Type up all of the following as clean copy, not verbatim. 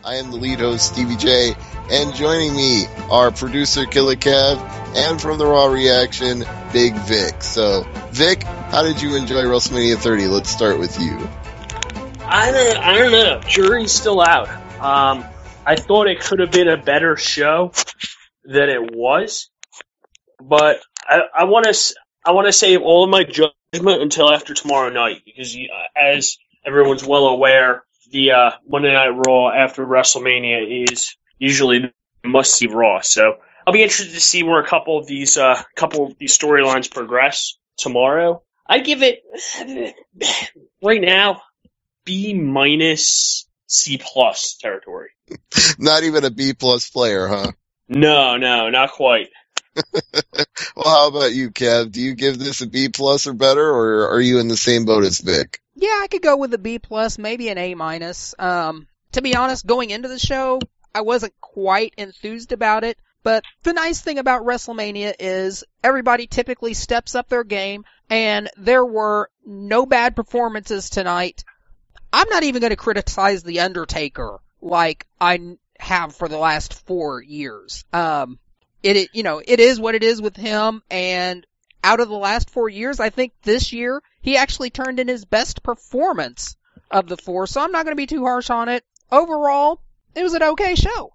I am the lead host, Stevie J, and joining me are producer Killer Kev and from the Raw Reaction, Big Vic. So, Vic, how did you enjoy WrestleMania 30? Let's start with you. I don't know. Jury's still out. I thought it could have been a better show than it was, but I want to save all of my judgment until after tomorrow night because, as everyone's well aware, the Monday Night Raw after WrestleMania is usually the must-see Raw. So I'll be interested to see where a couple of these storylines progress tomorrow. I give it right now B- C+ territory. Not even a B+ player, huh? No, not quite. Well, how about you, Kev? Do you give this a B+ or better, or are you in the same boat as Vic? Yeah, I could go with a B+, maybe an A-. To be honest, going into the show, I wasn't quite enthused about it, but the nice thing about WrestleMania is everybody typically steps up their game, and there were no bad performances tonight. I'm not even going to criticize The Undertaker like I have for the last 4 years. It is what it is with him, and out of the last 4 years, I think this year, he actually turned in his best performance of the 4, so I'm not going to be too harsh on it. Overall, it was an okay show.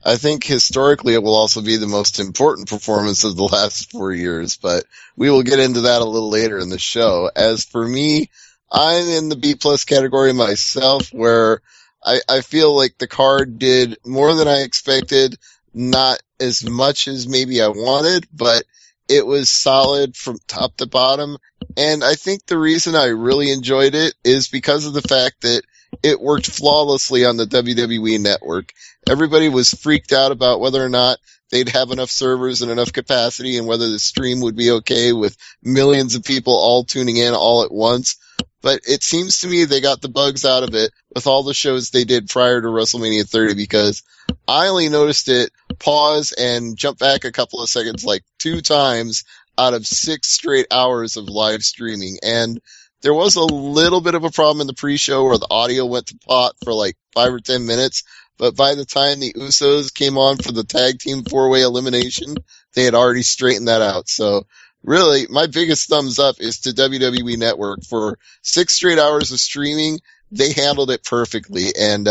I think historically it will also be the most important performance of the last 4 years, but we will get into that a little later in the show. As for me, I'm in the B+ category myself, where I feel like the card did more than I expected, not as much as maybe I wanted, but it was solid from top to bottom. And I think the reason I really enjoyed it is because of the fact that it worked flawlessly on the WWE network. Everybody was freaked out about whether or not they'd have enough servers and enough capacity and whether the stream would be okay with millions of people all tuning in all at once. But it seems to me they got the bugs out of it with all the shows they did prior to WrestleMania 30, because I only noticed it pause and jump back a couple of seconds like 2 times out of 6 straight hours of live streaming. And there was a little bit of a problem in the pre-show where the audio went to pot for like 5 or 10 minutes. But by the time the Usos came on for the tag team 4-way elimination, they had already straightened that out. So really, my biggest thumbs up is to WWE Network for 6 straight hours of streaming. They handled it perfectly, and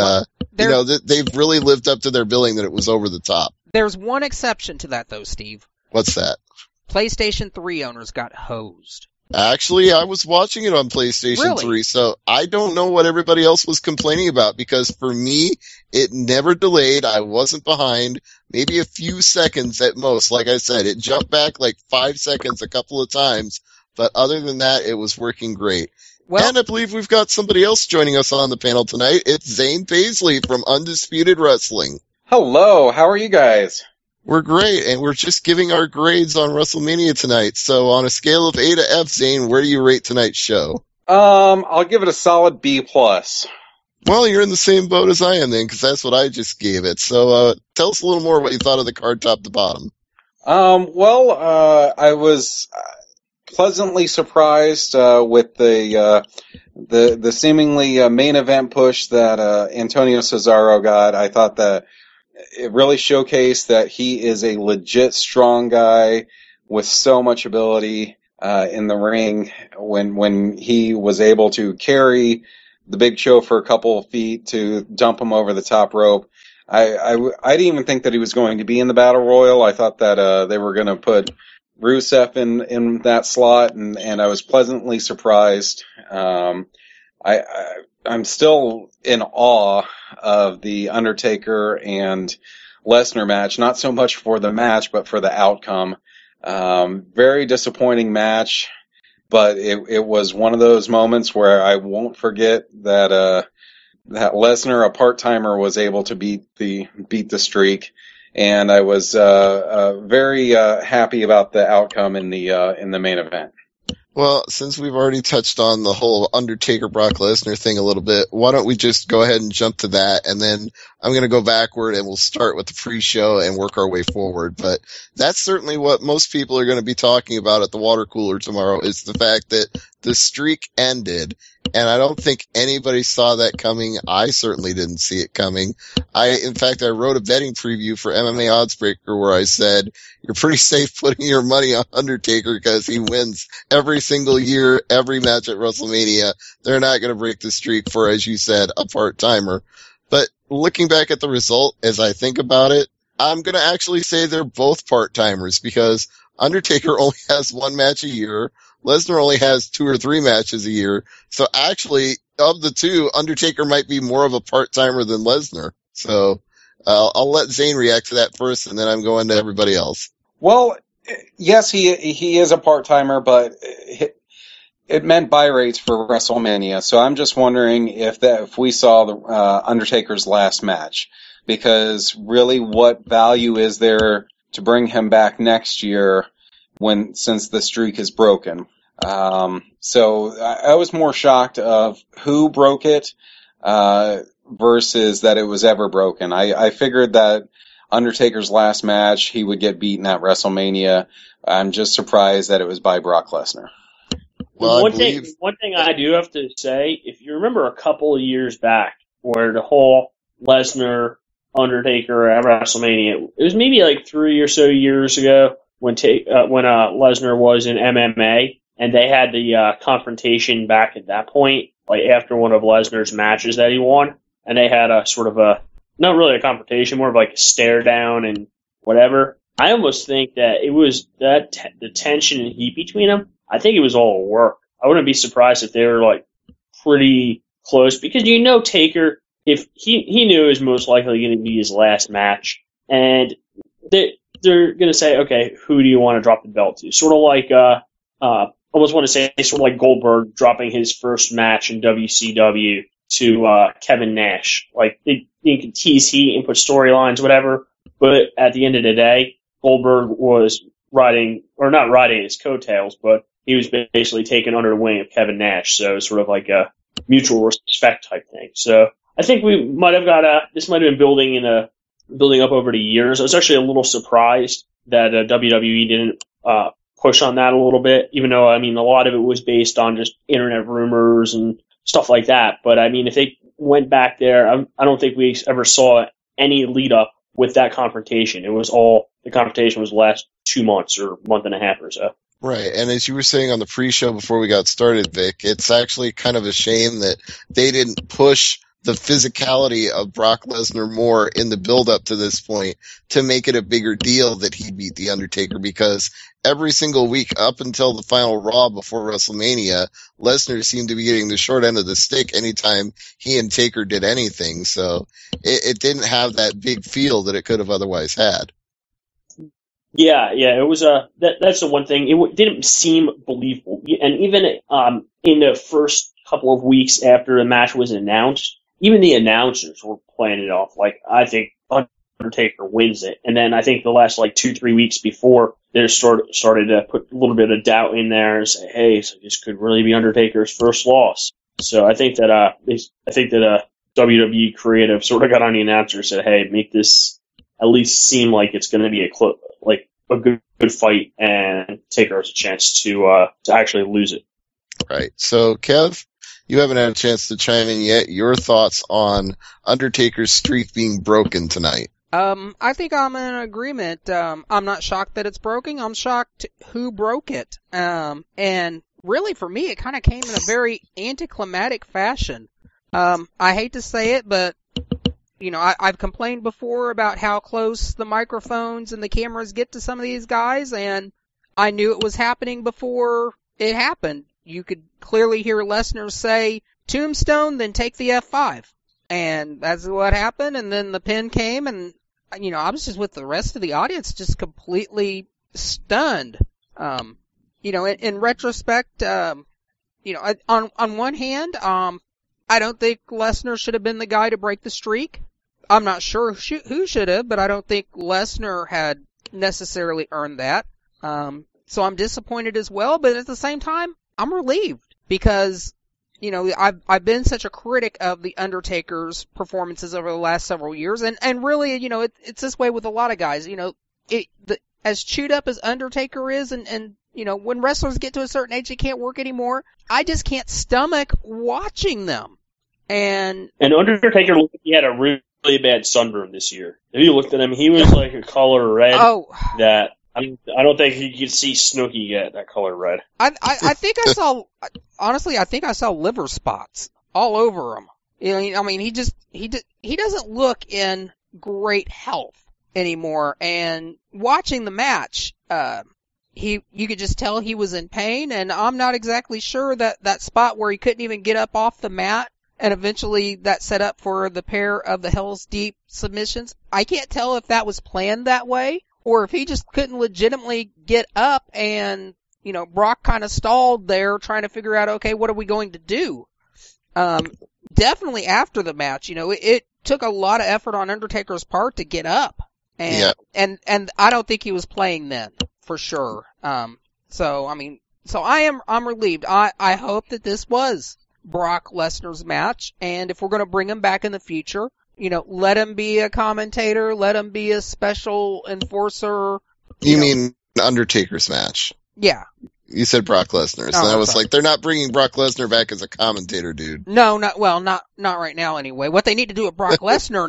they've really lived up to their billing that it was over the top. There's one exception to that, though, Steve. What's that? PlayStation 3 owners got hosed. Actually, I was watching it on PlayStation 3, so I don't know what everybody else was complaining about, because for me, it never delayed. I wasn't behind, maybe a few seconds at most. Like I said, it jumped back like 5 seconds a couple of times, but other than that, it was working great. Well, and I believe we've got somebody else joining us on the panel tonight. It's Zane Paisley from Undisputed Wrestling. Hello, how are you guys? We're great, and we're just giving our grades on WrestleMania tonight. So on a scale of A to F, Zane, where do you rate tonight's show? I'll give it a solid B+. Well, you're in the same boat as I am then, because that's what I just gave it. So tell us a little more what you thought of the card top to bottom. I was pleasantly surprised with the seemingly main event push that Antonio Cesaro got. I thought that it really showcased that he is a legit strong guy with so much ability in the ring. When he was able to carry the Big Show for a couple of feet to dump him over the top rope, I didn't even think that he was going to be in the Battle Royal. I thought that they were going to put Rusev in that slot, and I was pleasantly surprised. I'm still in awe of the Undertaker and Lesnar match, not so much for the match, but for the outcome. Very disappointing match, but it was one of those moments where I won't forget that Lesnar, a part-timer, was able to beat the streak. And I was very happy about the outcome in the main event. Well, since we've already touched on the whole Undertaker Brock Lesnar thing a little bit, why don't we just go ahead and jump to that, and then I'm going to go backward and we'll start with the pre-show and work our way forward. But that's certainly what most people are going to be talking about at the water cooler tomorrow, is the fact that the streak ended. And I don't think anybody saw that coming. I certainly didn't see it coming. In fact, I wrote a betting preview for MMA Oddsbreaker where I said, you're pretty safe putting your money on Undertaker because he wins every single year, every match at WrestleMania. They're not going to break the streak for, as you said, a part-timer. But looking back at the result, as I think about it, I'm going to actually say they're both part-timers because Undertaker only has one match a year. Lesnar only has 2 or 3 matches a year. So actually, of the two, Undertaker might be more of a part-timer than Lesnar. So I'll let Zane react to that first, and then I'm going to everybody else. Well, yes, he is a part-timer, but it meant buy rates for WrestleMania. So I'm just wondering if we saw the Undertaker's last match, because really, what value is there to bring him back next year since the streak is broken? So I was more shocked of who broke it versus that it was ever broken. I figured that Undertaker's last match, he would get beaten at WrestleMania. I'm just surprised that it was by Brock Lesnar. Well, one thing I do have to say, if you remember a couple of years back where the whole Lesnar Undertaker at WrestleMania, it was maybe like 3 or so years ago when Lesnar was in MMA, and they had the confrontation back at that point, like after one of Lesnar's matches that he won, and they had a sort of not really a confrontation, more of like a stare down and whatever. I almost think that it was the tension and heat between them. I think it was all work. I wouldn't be surprised if they were like pretty close, because Taker, if he knew it was most likely going to be his last match, and they're going to say, okay, who do you want to drop the belt to? Sort of like almost want to say sort of like Goldberg dropping his first match in WCW to Kevin Nash. Like they could tease heat and put storylines, whatever, but at the end of the day, Goldberg was not riding his coattails, but he was basically taken under the wing of Kevin Nash. So it's sort of like a mutual respect type thing. So I think we might have this might have been building up over the years. I was actually a little surprised that WWE didn't push on that a little bit, even though, I mean, a lot of it was based on just internet rumors and stuff like that. But I mean, if they went back there, I don't think we ever saw any lead up with that confrontation. The confrontation was the last 2 months or month and a half or so. Right, and as you were saying on the pre-show before we got started, Vic, it's actually kind of a shame that they didn't push the physicality of Brock Lesnar more in the build-up to this point to make it a bigger deal that he beat The Undertaker, because every single week up until the final Raw before WrestleMania, Lesnar seemed to be getting the short end of the stick anytime he and Taker did anything, so it didn't have that big feel that it could have otherwise had. Yeah, it was that's the one thing. It didn't seem believable, and even in the first couple of weeks after the match was announced, even the announcers were playing it off like, I think Undertaker wins it. And then I think the last like 2-3 weeks before, they started to put a little bit of doubt in there and say, hey, so this could really be Undertaker's first loss. So I think that WWE creative sort of got on the announcer and said, hey, make this at least seem like it's going to be a good fight, and Taker has a chance to actually lose it. Right. So, Kev, you haven't had a chance to chime in yet. Your thoughts on Undertaker's streak being broken tonight? I think I'm in agreement. I'm not shocked that it's broken. I'm shocked who broke it. And really, for me, it kind of came in a very anticlimactic fashion. I hate to say it, but I've complained before about how close the microphones and the cameras get to some of these guys, and I knew it was happening before it happened. You could clearly hear Lesnar say, Tombstone, then take the F5. And that's what happened, and then the pin came, and, I was just with the rest of the audience just completely stunned. In retrospect, on one hand, I don't think Lesnar should have been the guy to break the streak. I'm not sure who should have, but I don't think Lesnar had necessarily earned that. So I'm disappointed as well, but at the same time, I'm relieved because, I've been such a critic of The Undertaker's performances over the last several years, and really, it's this way with a lot of guys. As chewed up as Undertaker is, and when wrestlers get to a certain age, they can't work anymore. I just can't stomach watching them. And Undertaker looked like he had a really bad sunburn this year. If you looked at him, he was like a color red that I don't think you could see Snooki get that color red. I think I saw, honestly, I think I saw liver spots all over him. I mean, he doesn't look in great health anymore. And watching the match, you could just tell he was in pain, and I'm not exactly sure that spot where he couldn't even get up off the mat, and eventually that set up for the pair of the Hell's Deep submissions. I can't tell if that was planned that way, or if he just couldn't legitimately get up and, Brock kind of stalled there trying to figure out, okay, what are we going to do? Definitely after the match, it took a lot of effort on Undertaker's part to get up. And I don't think he was playing then, for sure. So I'm relieved. I hope that this was Brock Lesnar's match, and if we're going to bring him back in the future, let him be a commentator, let him be a special enforcer. You mean Undertaker's match? Yeah. You said Brock Lesnar's, and I was like, they're not bringing Brock Lesnar back as a commentator, dude. No, not right now anyway. What they need to do with Brock Lesnar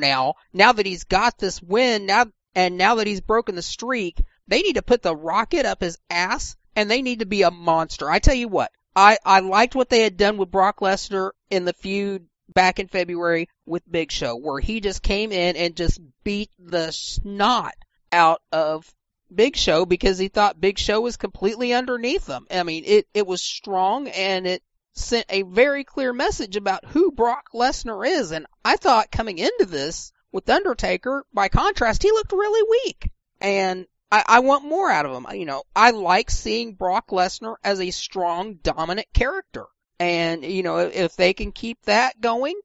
now that he's got this win, now that he's broken the streak, they need to put the rocket up his ass, and they need to be a monster. I tell you what, I liked what they had done with Brock Lesnar in the feud back in February with Big Show, where he just came in and just beat the snot out of Big Show because he thought Big Show was completely underneath him. I mean, it was strong, and it sent a very clear message about who Brock Lesnar is. And I thought coming into this with Undertaker, by contrast, he looked really weak. And I want more out of him. I like seeing Brock Lesnar as a strong, dominant character. And, if they can keep that going,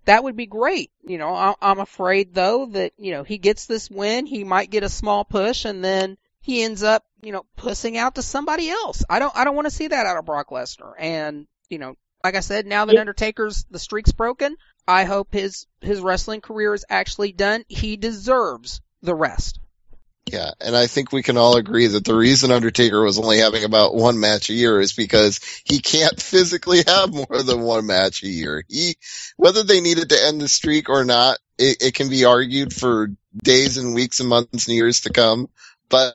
that would be great. I'm afraid, though, that, he gets this win, he might get a small push, and then he ends up, pussing out to somebody else. I don't want to see that out of Brock Lesnar. And, like I said, now that the streak's broken, I hope his wrestling career is actually done. He deserves the rest. Yeah, and I think we can all agree that the reason Undertaker was only having about one match a year is because he can't physically have more than one match a year. Whether they needed to end the streak or not, it can be argued for days and weeks and months and years to come. But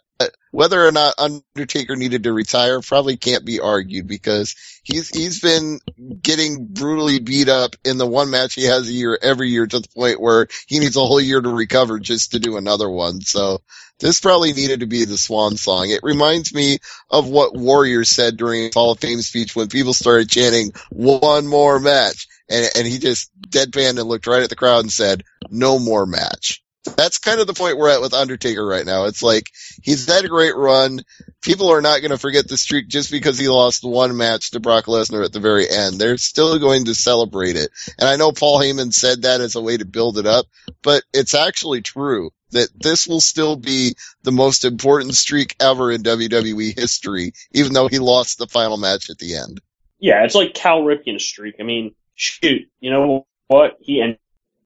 whether or not Undertaker needed to retire probably can't be argued because he's been getting brutally beat up in the one match he has a year every year to the point where he needs a whole year to recover just to do another one. So this probably needed to be the swan song. It reminds me of what Warrior said during his Hall of Fame speech when people started chanting, "One more match." And he just deadpanned and looked right at the crowd and said, "No more match." That's kind of the point we're at with Undertaker right now. It's like, he's had a great run. People are not going to forget the streak just because he lost one match to Brock Lesnar at the very end. They're still going to celebrate it. And I know Paul Heyman said that as a way to build it up, but it's actually true that this will still be the most important streak ever in WWE history, even though he lost the final match at the end. Yeah, it's like Cal Ripken's streak. I mean, shoot, you know what? He ended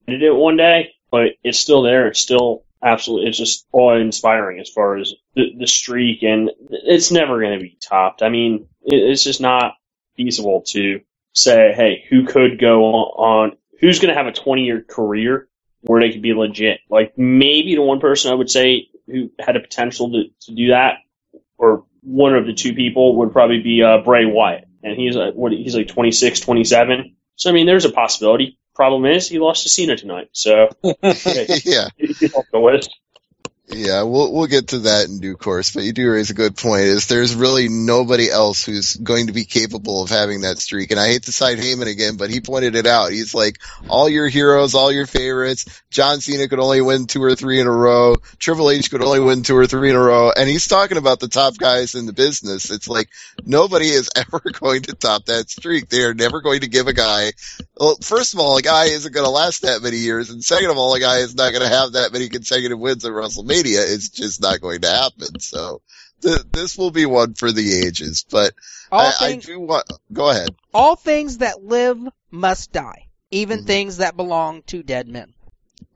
it one day, but it's still there. It's still absolutely, it's just awe-inspiring as far as the streak, and it's never going to be topped. I mean, it's just not feasible to say, hey, who could go on, who's going to have a 20-year career where they could be legit. Like, maybe the one person I would say who had a potential to do that, or one of the two people, would probably be Bray Wyatt. And he's like 26, 27. So, I mean, there's a possibility. Problem is, he lost to Cena tonight. So, yeah. He's off the list. Yeah, we'll get to that in due course, but you do raise a good point, is there's really nobody else who's going to be capable of having that streak. And I hate to cite Heyman again, but he pointed it out. He's like, all your heroes, all your favorites, John Cena could only win 2 or 3 in a row, Triple H could only win 2 or 3 in a row, and he's talking about the top guys in the business. It's like, nobody is ever going to top that streak. They are never going to give a guy, well, first of all, a guy isn't going to last that many years, and second of all, a guy is not going to have that many consecutive wins at WrestleMania. It's just not going to happen. So this will be one for the ages. But I do want. Go ahead. All things that live must die, even things that belong to dead men.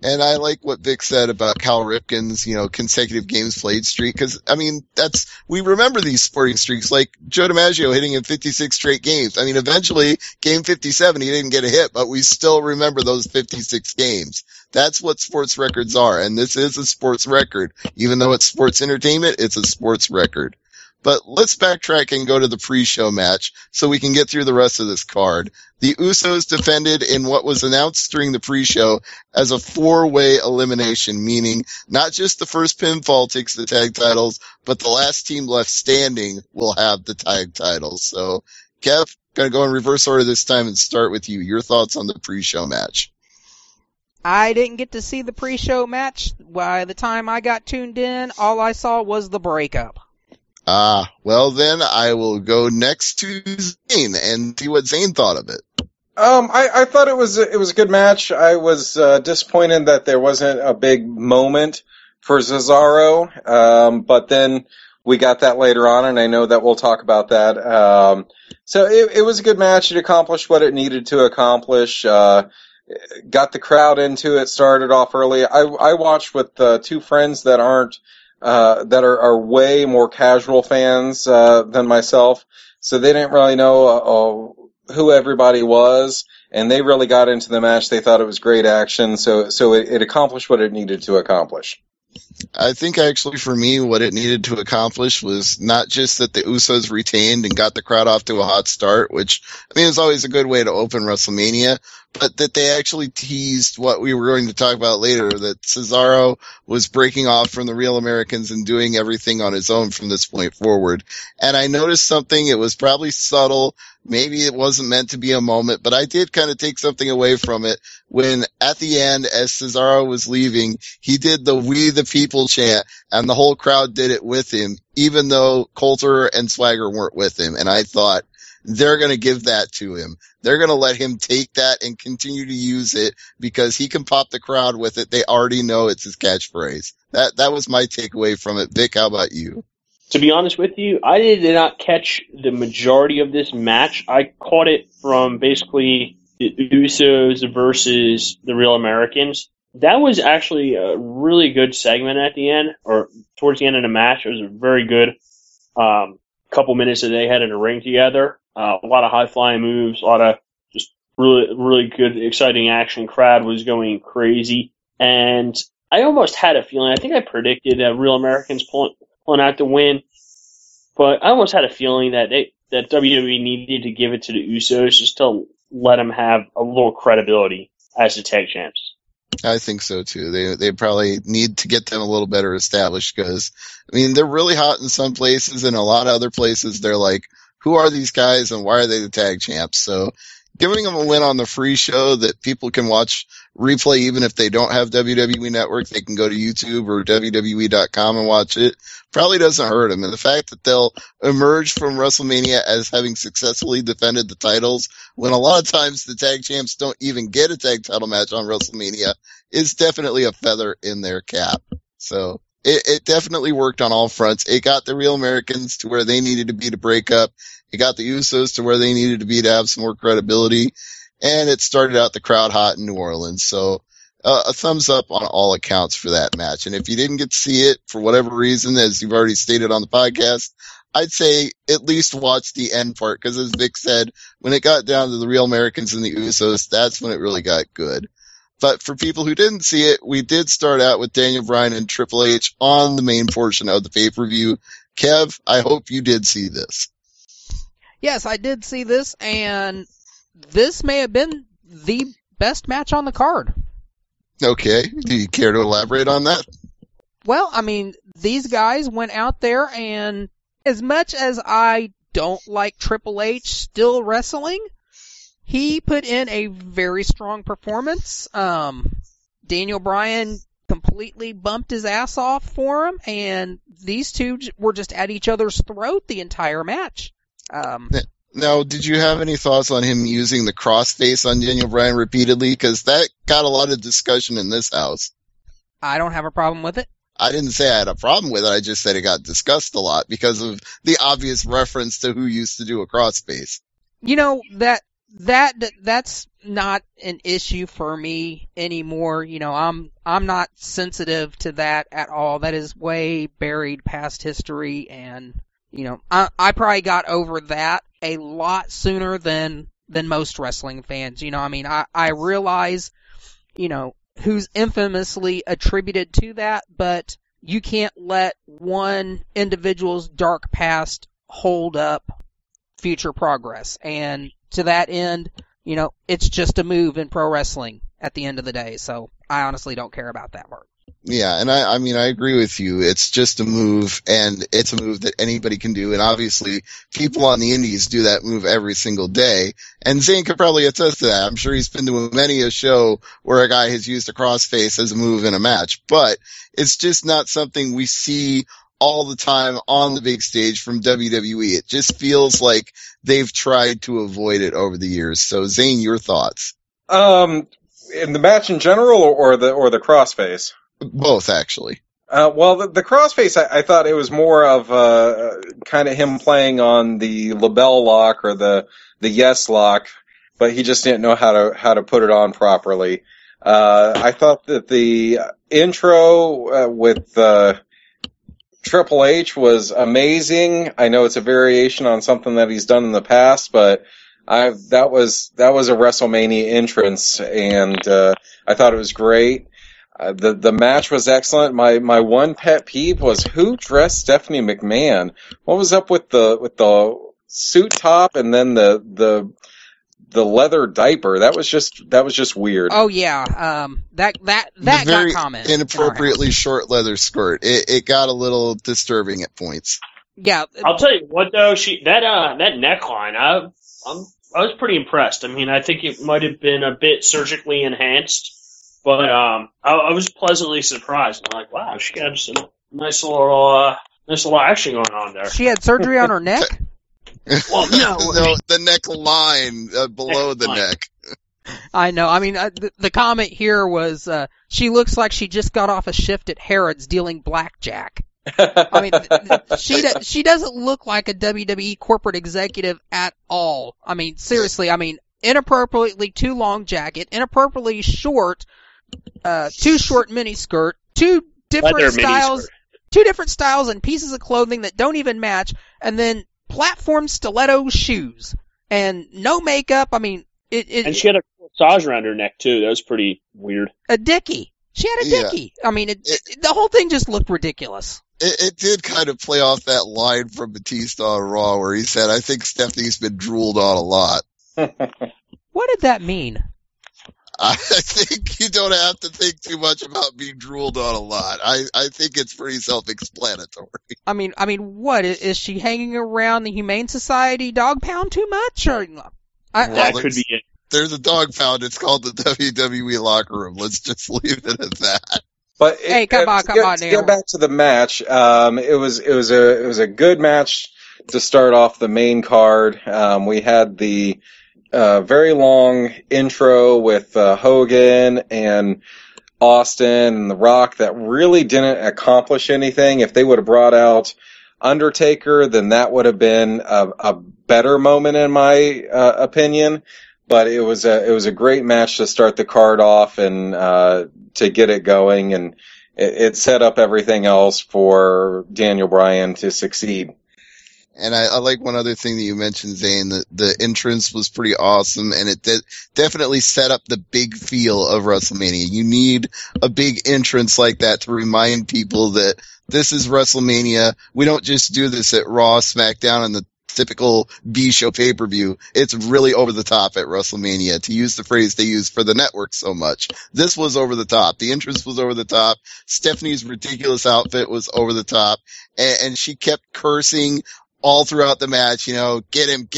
And I like what Vic said about Cal Ripken's, consecutive games played streak. Cause, we remember these sporting streaks, like Joe DiMaggio hitting in 56 straight games. Eventually, game 57, he didn't get a hit, but we still remember those 56 games. That's what sports records are. And this is a sports record. Even though it's sports entertainment, it's a sports record. But let's backtrack and go to the pre-show match so we can get through the rest of this card. The Usos defended in what was announced during the pre-show as a 4-way elimination, meaning not just the first pinfall takes the tag titles, but the last team left standing will have the tag titles. So, Kev, gonna go in reverse order this time and start with you. Your thoughts on the pre-show match? I didn't get to see the pre-show match. By the time I got tuned in, all I saw was the breakup. Well then I will go next to Zane and see what Zane thought of it. I thought it was a good match. I was disappointed that there wasn't a big moment for Cesaro, but then we got that later on, and I know that we'll talk about that. So it was a good match. It accomplished what it needed to accomplish. Got the crowd into it. Started off early. I watched with two friends that are way more casual fans than myself, so they didn't really know who everybody was, and they really got into the match. They thought it was great action, so it accomplished what it needed to accomplish. I think actually for me what it needed to accomplish was not just that the Usos retained and got the crowd off to a hot start, which is always a good way to open WrestleMania, but that they actually teased what we were going to talk about later, that Cesaro was breaking off from the Real Americans and doing everything on his own from this point forward. And I noticed something, it was probably subtle, maybe it wasn't meant to be a moment, but I did kind of take something away from it when at the end, as Cesaro was leaving, he did the "We the People" chant, and the whole crowd did it with him, even though Colter and Swagger weren't with him. And I thought, they're going to give that to him. They're going to let him take that and continue to use it because he can pop the crowd with it. They already know it's his catchphrase. That was my takeaway from it. Vic, how about you? To be honest with you, I did not catch the majority of this match. I caught it from basically the Usos versus the Real Americans. That was actually a really good segment at the end, or towards the end of the match. It was a very good couple minutes that they had in the ring together. A lot of high-flying moves, a lot of just really, really good, exciting action. Crowd was going crazy. And I almost had a feeling, I think I predicted Real Americans pulling out the win, but I almost had a feeling that WWE needed to give it to the Usos just to let them have a little credibility as the tag champs. I think so too. They probably need to get them a little better established because, they're really hot in some places and a lot of other places they're like, who are these guys and why are they the tag champs? So giving them a win on the free show that people can watch replay even if they don't have WWE Network, they can go to YouTube or WWE.com and watch it, probably doesn't hurt them. And the fact that they'll emerge from WrestleMania as having successfully defended the titles when a lot of times the tag champs don't even get a tag title match on WrestleMania is definitely a feather in their cap. So it definitely worked on all fronts. It got the Real Americans to where they needed to be to break up. It got the Usos to where they needed to be to have some more credibility. And it started out the crowd hot in New Orleans. So a thumbs up on all accounts for that match. And if you didn't get to see it for whatever reason, as you've already stated on the podcast, I'd say at least watch the end part. Because as Vic said, when it got down to the Real Americans and the Usos, that's when it really got good. But for people who didn't see it, we did start out with Daniel Bryan and Triple H on the main portion of the pay-per-view. Kev, I hope you did see this. Yes, I did see this, and this may have been the best match on the card. Okay. Do you care to elaborate on that? Well, these guys went out there, and as much as I don't like Triple H still wrestling, he put in a very strong performance. Daniel Bryan completely bumped his ass off for him, and these two were just at each other's throat the entire match. Now, did you have any thoughts on him using the crossface on Daniel Bryan repeatedly? Because that got a lot of discussion in this house. I don't have a problem with it. I didn't say I had a problem with it. I just said it got discussed a lot because of the obvious reference to who used to do a crossface. That that's not an issue for me anymore. You know, I'm not sensitive to that at all. That is way buried past history, and you know, I probably got over that a lot sooner than most wrestling fans. You know, I mean, I realize, you know, who's infamously attributed to that, but you can't let one individual's dark past hold up future progress. And to that end, you know, it's just a move in pro wrestling at the end of the day. So I honestly don't care about that part. Yeah, and I mean, I agree with you. It's just a move, and it's a move that anybody can do. And obviously, people on the indies do that move every single day. And Zayn could probably attest to that. I'm sure he's been to many a show where a guy has used a crossface as a move in a match. But it's just not something we see all the time on the big stage from WWE. It just feels like they've tried to avoid it over the years. So, Zayn, your thoughts? In the match in general, or the crossface? Both, actually. Well, the crossface, I thought it was more of kind of him playing on the LaBelle lock or the yes lock, but he just didn't know how to put it on properly. I thought that the intro with Triple H was amazing. I know it's a variation on something that he's done in the past, but that was a WrestleMania entrance, and I thought it was great. The match was excellent. My one pet peeve was who dressed Stephanie McMahon. What was up with the suit top and then the leather diaper? That was just weird. Oh yeah, that got comments. Inappropriately short leather skirt. It got a little disturbing at points. Yeah, I'll tell you what though. That neckline, I was pretty impressed. I mean, I think it might have been a bit surgically enhanced. But I was pleasantly surprised. I'm like, wow, she got some nice little action going on there. She had surgery on her neck? Well, no, the neckline below the neck. I know. I mean, the comment here was she looks like she just got off a shift at Harrods dealing blackjack. I mean, she doesn't look like a WWE corporate executive at all. I mean, seriously. I mean, inappropriately too long jacket, inappropriately short. Too short mini skirt, two different styles and pieces of clothing that don't even match, and then platform stiletto shoes and no makeup. I mean, and she had a corsage around her neck too. That was pretty weird. A dickie. She had a dickie. I mean, the whole thing just looked ridiculous. It did kind of play off that line from Batista on Raw where he said, "I think Stephanie's been drooled on a lot." What did that mean? I think you don't have to think too much about being drooled on a lot. I think it's pretty self-explanatory. I mean, what is she hanging around the Humane Society dog pound too much? Or that could be it. There's a dog pound. It's called the WWE locker room. Let's just leave it at that. But come on, to get back to the match, it was a good match to start off the main card. We had the very long intro with Hogan and Austin and The Rock that really didn't accomplish anything. If they would have brought out Undertaker, then that would have been a better moment in my opinion. But it was a great match to start the card off and to get it going, and it set up everything else for Daniel Bryan to succeed. And I like one other thing that you mentioned, Zayn, that the entrance was pretty awesome, and it definitely set up the big feel of WrestleMania. You need a big entrance like that to remind people that this is WrestleMania. We don't just do this at Raw, SmackDown, and the typical B-show pay-per-view. It's really over the top at WrestleMania, to use the phrase they use for the network so much. This was over the top. The entrance was over the top. Stephanie's ridiculous outfit was over the top, and she kept cursing all throughout the match, you know, get him,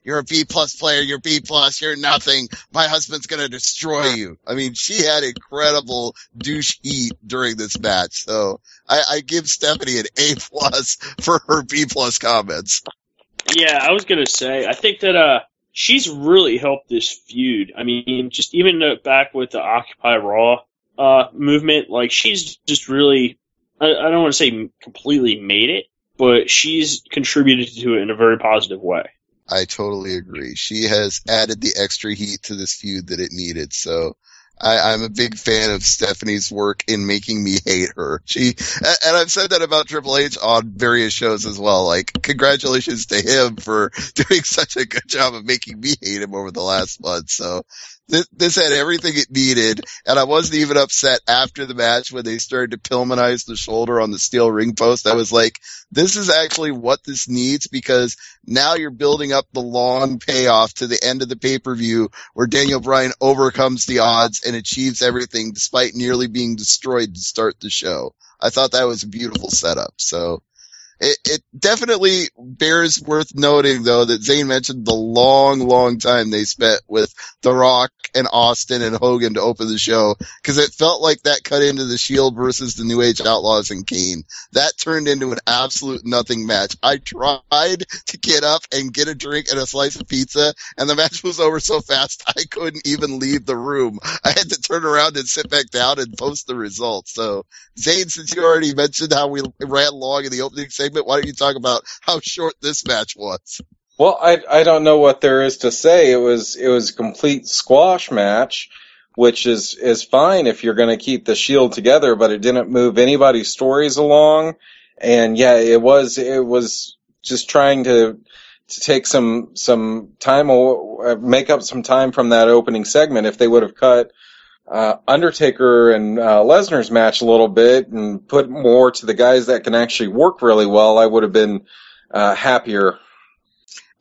you're a B-plus player, you're B-plus, you're nothing, my husband's gonna destroy you. I mean, she had incredible douche heat during this match, so I give Stephanie an A-plus for her B-plus comments. Yeah, I was gonna say, I think that, she's really helped this feud. I mean, just even back with the Occupy Raw, movement, like, she's just really, I don't want to say completely made it, but she's contributed to it in a very positive way. I totally agree. She has added the extra heat to this feud that it needed. So I'm a big fan of Stephanie's work in making me hate her. And I've said that about Triple H on various shows as well. Like, congratulations to him for doing such a good job of making me hate him over the last month. So this had everything it needed, and I wasn't even upset after the match when they started to Pillmanize the shoulder on the steel ring post. I was like, this is actually what this needs, because now you're building up the long payoff to the end of the pay-per-view where Daniel Bryan overcomes the odds and achieves everything despite nearly being destroyed to start the show. I thought that was a beautiful setup. So it definitely bears worth noting, though, that Zane mentioned the long time they spent with The Rock and Austin and Hogan to open the show, because it felt like that cut into the Shield versus the New Age Outlaws and Kane. That turned into an absolute nothing match. I tried to get up and get a drink and a slice of pizza, and the match was over so fast I couldn't even leave the room. I had to turn around and sit back down and post the results. So, Zane, since you already mentioned how we ran long in the opening segment, why don't you talk about how short this match was? Well, I don't know what there is to say. It was a complete squash match, which is fine if you're going to keep the Shield together, but it didn't move anybody's stories along. And yeah, it was just trying to take some time, make up some time from that opening segment. If they would have cut Undertaker and Lesnar's match a little bit and put more to the guys that can actually work really well, I would have been happier.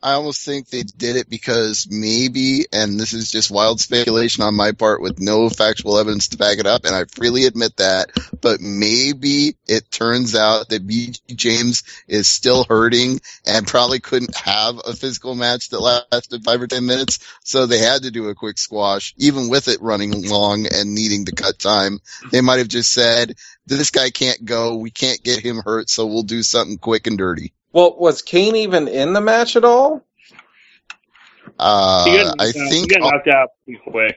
I almost think they did it because maybe, and this is just wild speculation on my part with no factual evidence to back it up, and I freely admit that, but maybe it turns out that B.J. James is still hurting and probably couldn't have a physical match that lasted 5 or 10 minutes, so they had to do a quick squash, even with it running long and needing to cut time. They might have just said, this guy can't go, we can't get him hurt, so we'll do something quick and dirty. Well, was Kane even in the match at all? He got knocked out pretty quick.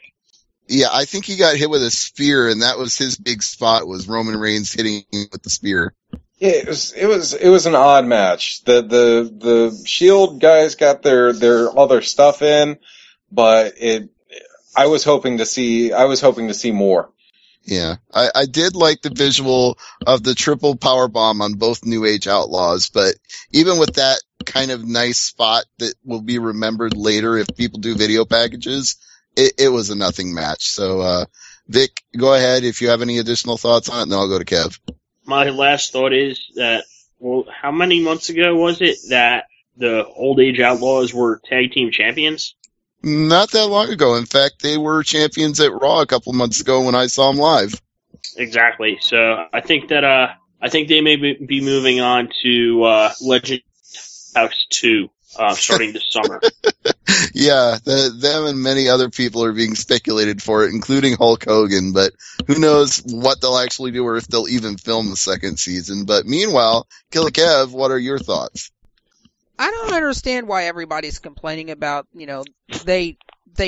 Yeah, I think he got hit with a spear, and that was his big spot, was Roman Reigns hitting him with the spear. Yeah, it was an odd match. The Shield guys got their all their stuff in, but I was hoping to see more. Yeah, I did like the visual of the triple powerbomb on both New Age Outlaws, but even with that kind of nice spot that will be remembered later if people do video packages, it was a nothing match. So, Vic, go ahead if you have any additional thoughts on it, and then I'll go to Kev. My last thought is that, well, how many months ago was it that the Old Age Outlaws were tag team champions? Not that long ago. In fact, they were champions at Raw a couple months ago when I saw them live. Exactly. So I think they may be moving on to Legend House 2 starting this summer. Yeah, them and many other people are being speculated for it, including Hulk Hogan, but who knows what they'll actually do or if they'll even film the second season. But meanwhile, Killer Kev, what are your thoughts? I don't understand why everybody's complaining about, they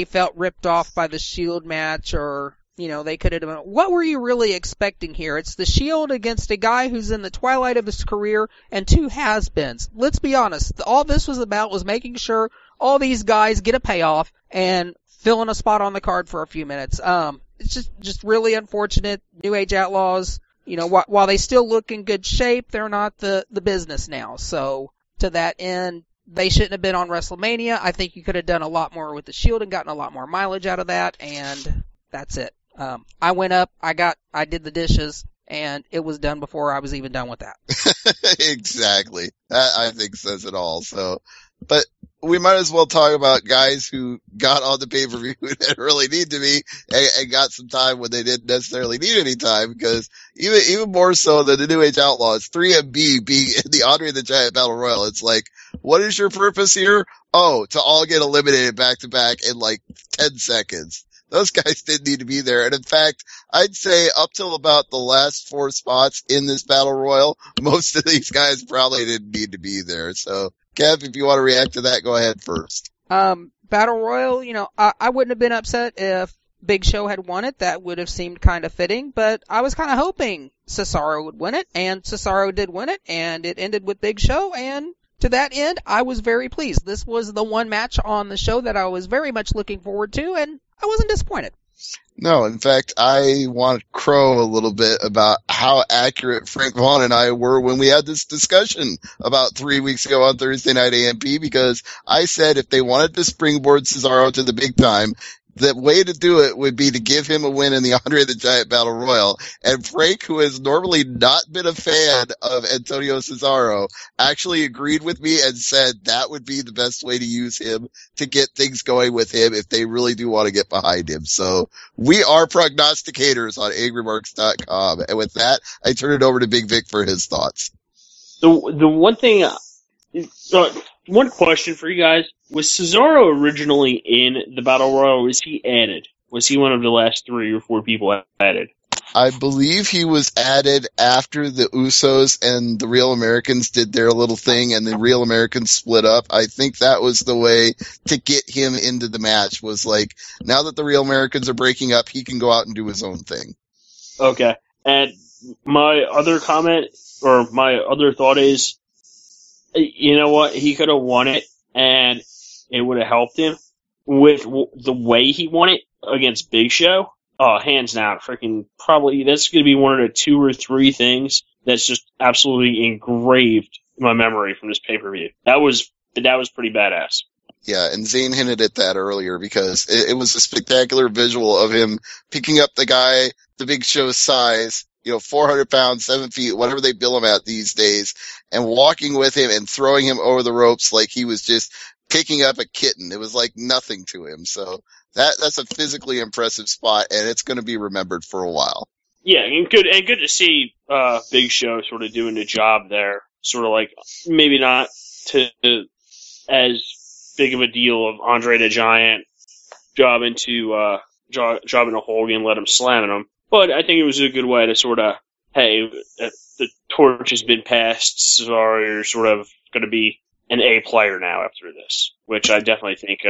felt ripped off by the Shield match, or, they could have done. What were you really expecting here? It's the Shield against a guy who's in the twilight of his career and two has-beens. Let's be honest. All this was about was making sure all these guys get a payoff and filling a spot on the card for a few minutes. It's just really unfortunate. New Age Outlaws, while they still look in good shape, they're not the business now. So, to that end, they shouldn't have been on WrestleMania. I think you could have done a lot more with the Shield and gotten a lot more mileage out of that, and that's it. I went up, I did the dishes, and it was done before I was even done with that. Exactly. That, I think, says it all. So, but we might as well talk about guys who got on the pay-per-view that really need to be and got some time when they didn't necessarily need any time, because even more so than the New Age Outlaws, 3MB being in the André the Giant Battle Royal, it's like, what is your purpose here? Oh, to all get eliminated back to back in like 10 seconds. Those guys didn't need to be there. And in fact, I'd say up till about the last 4 spots in this Battle Royal, most of these guys probably didn't need to be there. So, Kev, if you want to react to that, go ahead first. Battle Royal, I wouldn't have been upset if Big Show had won it. That would have seemed kind of fitting, but I was kind of hoping Cesaro would win it, and Cesaro did win it, and it ended with Big Show, and to that end, I was very pleased. This was the one match on the show that I was very much looking forward to, and I wasn't disappointed. No, in fact, I want to crow a little bit about how accurate Frank Vaughn and I were when we had this discussion about 3 weeks ago on Thursday Night AMP, because I said if they wanted to springboard Cesaro to the big time, the way to do it would be to give him a win in the Andre the Giant Battle Royal. And Frank, who has normally not been a fan of Antonio Cesaro, actually agreed with me and said that would be the best way to use him to get things going with him if they really do want to get behind him. So we are prognosticators on angrymarks.com. And with that, I turn it over to Big Vic for his thoughts. The one thing, one question for you guys. Was Cesaro originally in the Battle Royal, or was he added? Was he one of the last 3 or 4 people added? I believe he was added after the Usos and the Real Americans did their little thing and the Real Americans split up. I think that was the way to get him into the match, was like, now that the Real Americans are breaking up, he can go out and do his own thing. Okay. And my other comment, or my other thought is, you know what? He could have won it, and it would have helped him with the way he won it against Big Show. Oh, hands down, freaking probably that's going to be one of the 2 or 3 things that's just absolutely engraved in my memory from this pay-per-view. That was pretty badass. Yeah, and Zane hinted at that earlier because it was a spectacular visual of him picking up the guy, the Big Show's size, 400 pounds, 7 feet, whatever they bill him at these days, and walking with him and throwing him over the ropes like he was just picking up a kitten. It was like nothing to him. So that's a physically impressive spot, and it's going to be remembered for a while. Yeah, and good to see Big Show sort of doing the job there. Sort of like maybe not to as big of a deal of Andre the Giant jobbing to Hogan, let him slamming him. But I think it was a good way to sort of, hey, the torch has been passed. Cesaro, you're sort of going to be an A player now after this, which I definitely think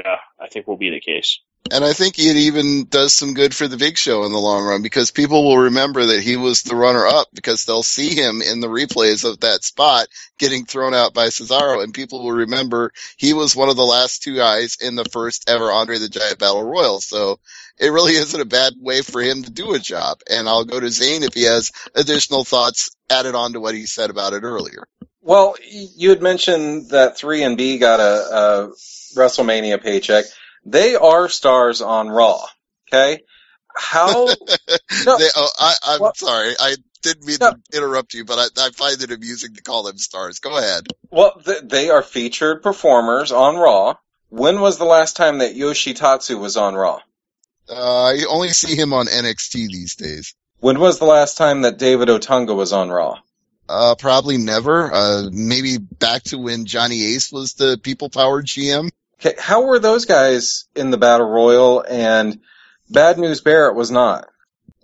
will be the case. And I think it even does some good for the Big Show in the long run, because people will remember that he was the runner-up, because they'll see him in the replays of that spot getting thrown out by Cesaro, and people will remember he was one of the last 2 guys in the first ever Andre the Giant Battle Royal. So it really isn't a bad way for him to do a job. And I'll go to Zane if he has additional thoughts added on to what he said about it earlier. Well, you had mentioned that 3&B got a WrestleMania paycheck. They are stars on Raw, okay? How? No, I'm sorry. I didn't mean to interrupt you, but I find it amusing to call them stars. Go ahead. Well, they are featured performers on Raw. When was the last time that Yoshitatsu was on Raw? I only see him on NXT these days. When was the last time that David Otunga was on Raw? Probably never. Maybe back to when Johnny Ace was the people-powered GM. Okay, how were those guys in the Battle Royal and Bad News Barrett was not?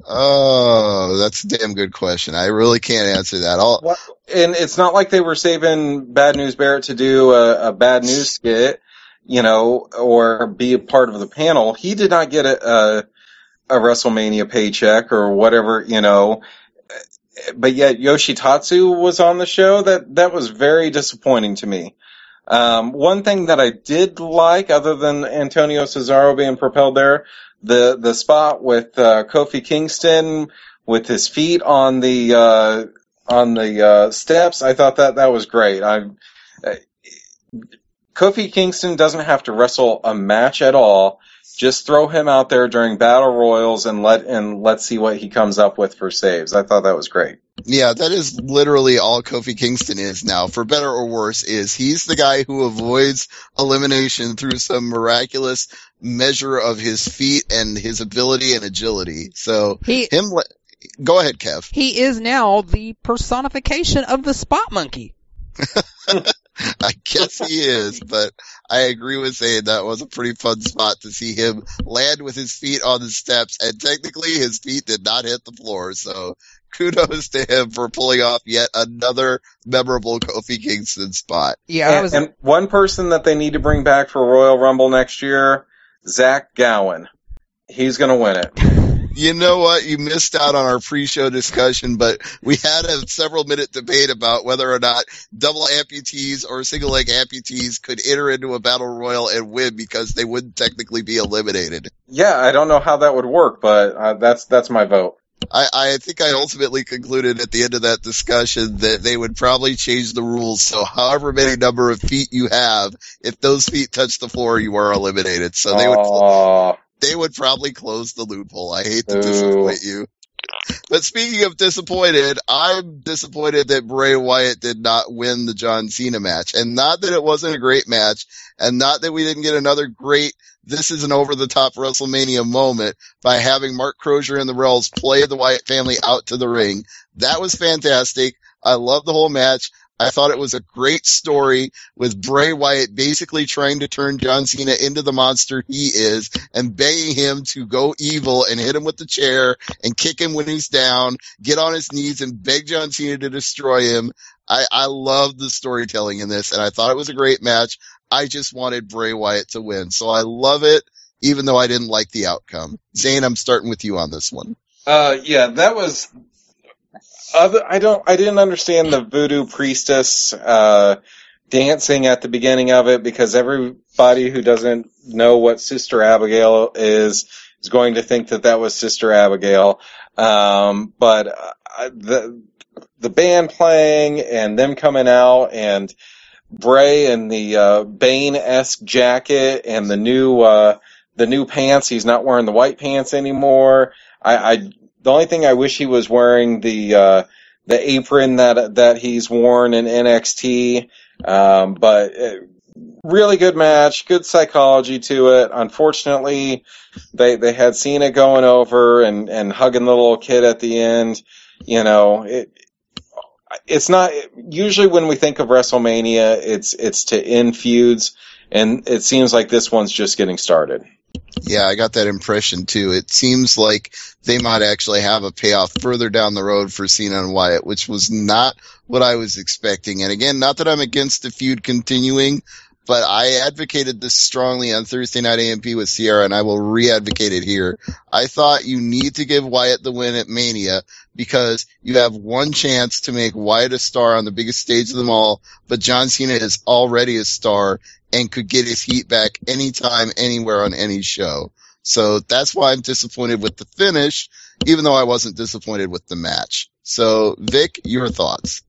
Oh, that's a damn good question. I really can't answer that. And it's not like they were saving Bad News Barrett to do a bad news skit, or be a part of the panel. He did not get a WrestleMania paycheck or whatever, but yet Yoshitatsu was on the show. That was very disappointing to me. One thing that I did like, other than Antonio Cesaro being propelled there, the spot with Kofi Kingston with his feet on the steps, I thought that was great. Kofi Kingston doesn't have to wrestle a match at all. Just throw him out there during battle royals and let's see what he comes up with for saves. I thought that was great. Yeah, that is literally all Kofi Kingston is now, for better or worse, is he's the guy who avoids elimination through some miraculous measure of his feet and his ability and agility. So go ahead, Kev. He is now the personification of the spot monkey. I guess he is, but I agree with saying that was a pretty fun spot to see him land with his feet on the steps, and technically his feet did not hit the floor, so kudos to him for pulling off yet another memorable Kofi Kingston spot. Yeah, and one person that they need to bring back for Royal Rumble next year, Zach Gowen. He's going to win it. You know what? You missed out on our pre-show discussion, but we had a several-minute debate about whether or not double amputees or single-leg amputees could enter into a battle royal and win because they wouldn't technically be eliminated. Yeah, I don't know how that would work, but that's my vote. I think I ultimately concluded at the end of that discussion that they would probably change the rules. So however many number of feet you have, if those feet touch the floor, you are eliminated. So they would probably close the loophole. I hate to disappoint you. But speaking of disappointed, I'm disappointed that Bray Wyatt did not win the John Cena match. And not that it wasn't a great match, and not that we didn't get another great, this is an over-the-top WrestleMania moment by having Mark Crozier and the Rells play the Wyatt family out to the ring. That was fantastic. I love the whole match. I thought it was a great story with Bray Wyatt basically trying to turn John Cena into the monster he is and begging him to go evil and hit him with the chair and kick him when he's down, get on his knees and beg John Cena to destroy him. I love the storytelling in this, and I thought it was a great match. I just wanted Bray Wyatt to win, so I love it, even though I didn't like the outcome. Zane, I'm starting with you on this one. Yeah, that was... I didn't understand the voodoo priestess dancing at the beginning of it, because everybody who doesn't know what Sister Abigail is going to think that was Sister Abigail. But the band playing and them coming out and Bray in the Bane-esque jacket and the new pants. He's not wearing the white pants anymore. The only thing I wish he was wearing the apron that he's worn in NXT. But really good match, good psychology to it. Unfortunately, they had Cena going over and hugging the little kid at the end. You know, it's not usually when we think of WrestleMania, it's to end feuds, and it seems like this one's just getting started. Yeah, I got that impression too. It seems like they might actually have a payoff further down the road for Cena and Wyatt, which was not what I was expecting. And again, not that I'm against the feud continuing, but I advocated this strongly on Thursday Night AMP with Sierra, and I will re-advocate it here. I thought you need to give Wyatt the win at Mania because you have one chance to make Wyatt a star on the biggest stage of them all, but John Cena is already a star and could get his heat back anytime, anywhere on any show. So that's why I'm disappointed with the finish, even though I wasn't disappointed with the match. So, Vic, your thoughts?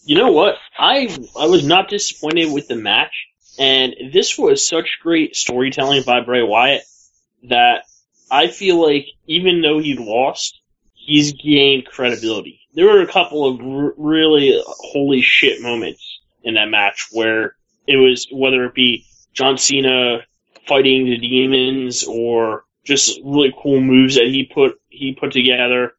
You know what? I was not disappointed with the match, and this was such great storytelling by Bray Wyatt that I feel like even though he lost, he's gained credibility. There were a couple of really holy shit moments in that match where it was, whether it be John Cena fighting the demons or just really cool moves that he put together.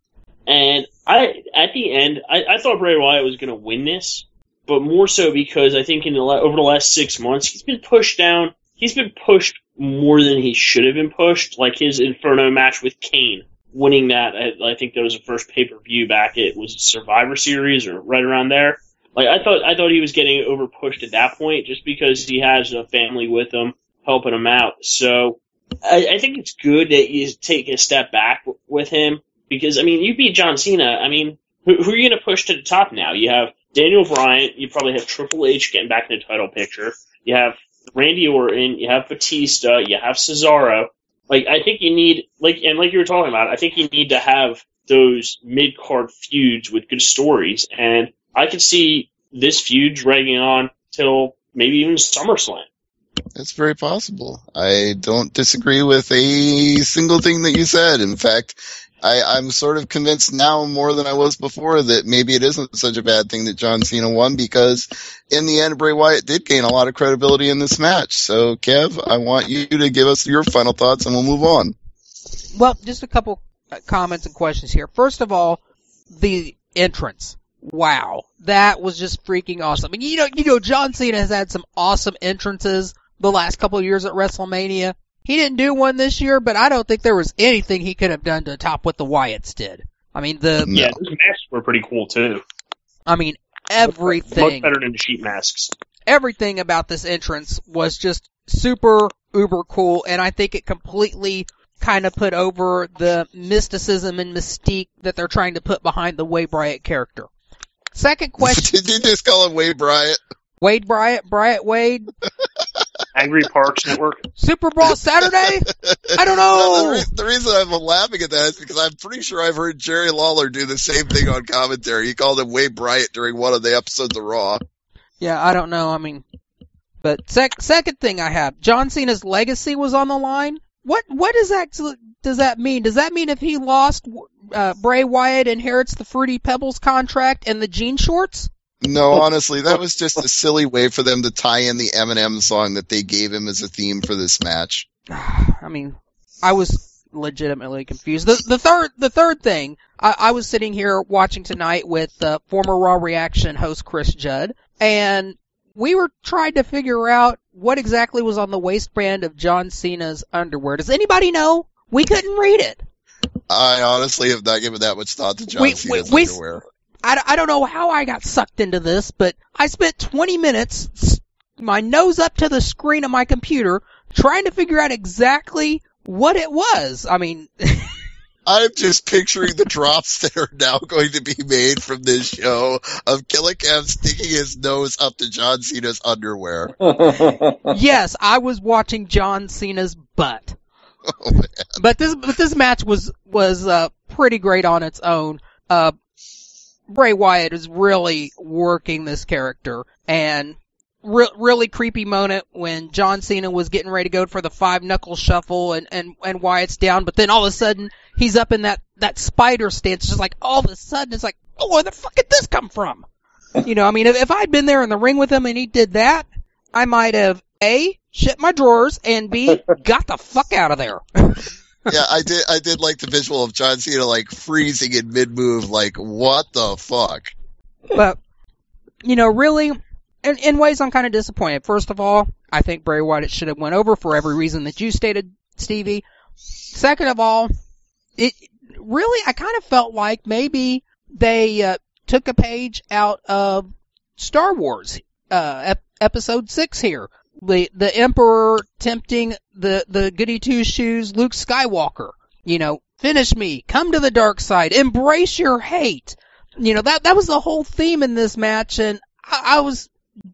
And at the end, I thought Bray Wyatt was going to win this, but more so because I think over the last 6 months, he's been pushed down. He's been pushed more than he should have been pushed, like his Inferno match with Kane, winning that. I think that was the first pay-per-view back. It was Survivor Series or right around there. Like I thought he was getting over pushed at that point just because he has a family with him helping him out. So I think it's good that you take a step back with him because, I mean, you beat John Cena. I mean, who are you going to push to the top now? You have Daniel Bryan. You probably have Triple H getting back in the title picture. You have Randy Orton. You have Batista. You have Cesaro. Like, I think you need, like you were talking about, I think you need to have those mid-card feuds with good stories. And I could see this feud dragging on till maybe even SummerSlam. That's very possible. I don't disagree with a single thing that you said. In fact, I'm sort of convinced now more than I was before that maybe it isn't such a bad thing that John Cena won because in the end, Bray Wyatt did gain a lot of credibility in this match. So, Kev, I want you to give us your final thoughts and we'll move on. Well, just a couple comments and questions here. First of all, the entrance. Wow. That was just freaking awesome. I mean, you know, John Cena has had some awesome entrances the last couple of years at WrestleMania. He didn't do one this year, but I don't think there was anything he could have done to top what the Wyatts did. I mean, those masks were pretty cool too. I mean, everything. Much better than the sheet masks. Everything about this entrance was just super uber cool, and I think it completely kind of put over the mysticism and mystique that they're trying to put behind the Wade Bryant character. Second question. Did you just call him Wade Bryant? Wade Bryant, Bryant Wade. Angry Parks Network. Super Bowl Saturday? I don't know. No, the reason I'm laughing at that is because I'm pretty sure I've heard Jerry Lawler do the same thing on commentary. He called him Wade Bryant during one of the episodes of Raw. Yeah, I don't know. I mean, but second thing I have, John Cena's legacy was on the line. What does that mean? Does that mean if he lost, Bray Wyatt inherits the Fruity Pebbles contract and the jean shorts? No, honestly, that was just a silly way for them to tie in the Eminem song that they gave him as a theme for this match. I mean, I was legitimately confused. The third thing, I was sitting here watching tonight with former Raw Reaction host Chris Judd, and we were trying to figure out what exactly was on the waistband of John Cena's underwear. Does anybody know? We couldn't read it. I honestly have not given that much thought to John Cena's underwear. I don't know how I got sucked into this, but I spent 20 minutes, my nose up to the screen of my computer, trying to figure out exactly what it was. I mean... I'm just picturing the drops that are now going to be made from this show of Killican sticking his nose up to John Cena's underwear. Yes, I was watching John Cena's butt. Oh, man. But this match was pretty great on its own. Bray Wyatt is really working this character, and really creepy moment when John Cena was getting ready to go for the 5-knuckle shuffle and Wyatt's down, but then all of a sudden he's up in that spider stance, just like all of a sudden it's like, oh, where the fuck did this come from? You know, I mean, if I'd been there in the ring with him and he did that, I might have A, shit my drawers, and B, got the fuck out of there. Yeah, I did like the visual of John Cena like freezing in mid-move, like, what the fuck? But, you know, really, in ways I'm kind of disappointed. First of all, I think Bray Wyatt should have went over for every reason that you stated, Stevie. Second of all, I kind of felt like maybe they took a page out of Star Wars, episode 6 here. The Emperor tempting the goody two-shoes Luke Skywalker. You know, finish me, come to the dark side, embrace your hate. You know, that was the whole theme in this match, and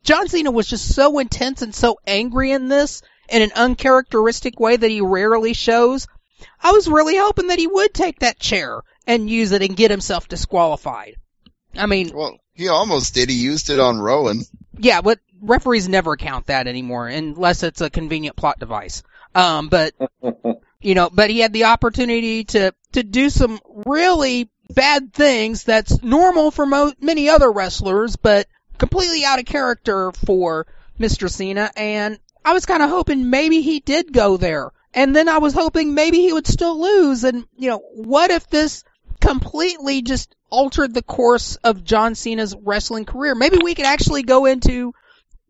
John Cena was just so intense and so angry in this in an uncharacteristic way that he rarely shows. I was really hoping that he would take that chair and use it and get himself disqualified. I mean... Well, he almost did. He used it on Rowan. Yeah, but referees never count that anymore unless it's a convenient plot device. But he had the opportunity to do some really bad things that's normal for many other wrestlers, but completely out of character for Mr. Cena, and I was kind of hoping maybe he did go there. And then I was hoping maybe he would still lose, and, you know, what if this completely just altered the course of John Cena's wrestling career? Maybe we could actually go into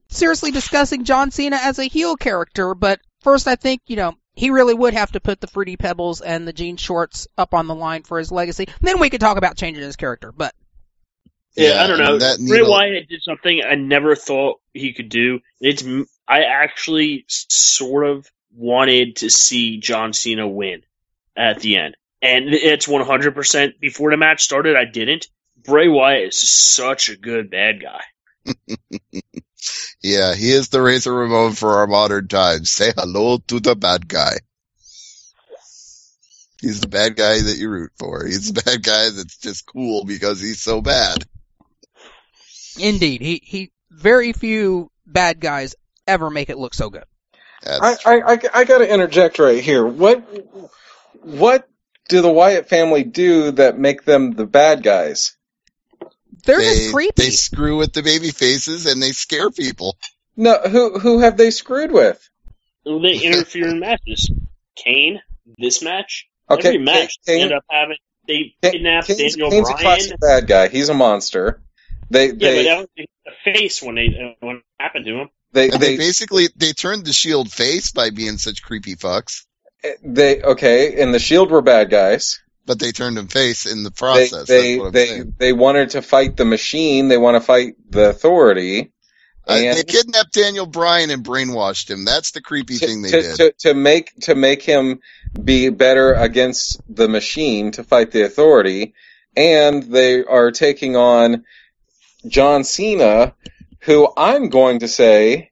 seriously discussing John Cena as a heel character, but first I think, you know, he really would have to put the Fruity Pebbles and the jean shorts up on the line for his legacy. Then we could talk about changing his character, but... Yeah, I don't know. Bray Wyatt did something I never thought he could do. I actually sort of wanted to see John Cena win at the end. And it's 100% before the match started, I didn't. Bray Wyatt is such a good bad guy. Yeah, he is the Razor Ramon for our modern times. Say hello to the bad guy. He's the bad guy that you root for. He's the bad guy that's just cool because he's so bad. Indeed. He very few bad guys ever make it look so good. I gotta interject right here. What do the Wyatt family do that make them the bad guys? They're just creepy. They screw with the baby faces and they scare people. No, who have they screwed with? Well, they interfere in matches. Kane, this match. Okay, every match they end up having. They kidnap Daniel Bryan. Kane's a classic bad guy. He's a monster. But that was the face when it happened to him. They basically turned the Shield face by being such creepy fucks. And the Shield were bad guys. But they turned him face in the process. They wanted to fight the Machine. They want to fight the Authority. They kidnapped Daniel Bryan and brainwashed him. That's the creepy thing they did. To make him be better against the machine to fight the Authority, and they are taking on John Cena, who I'm going to say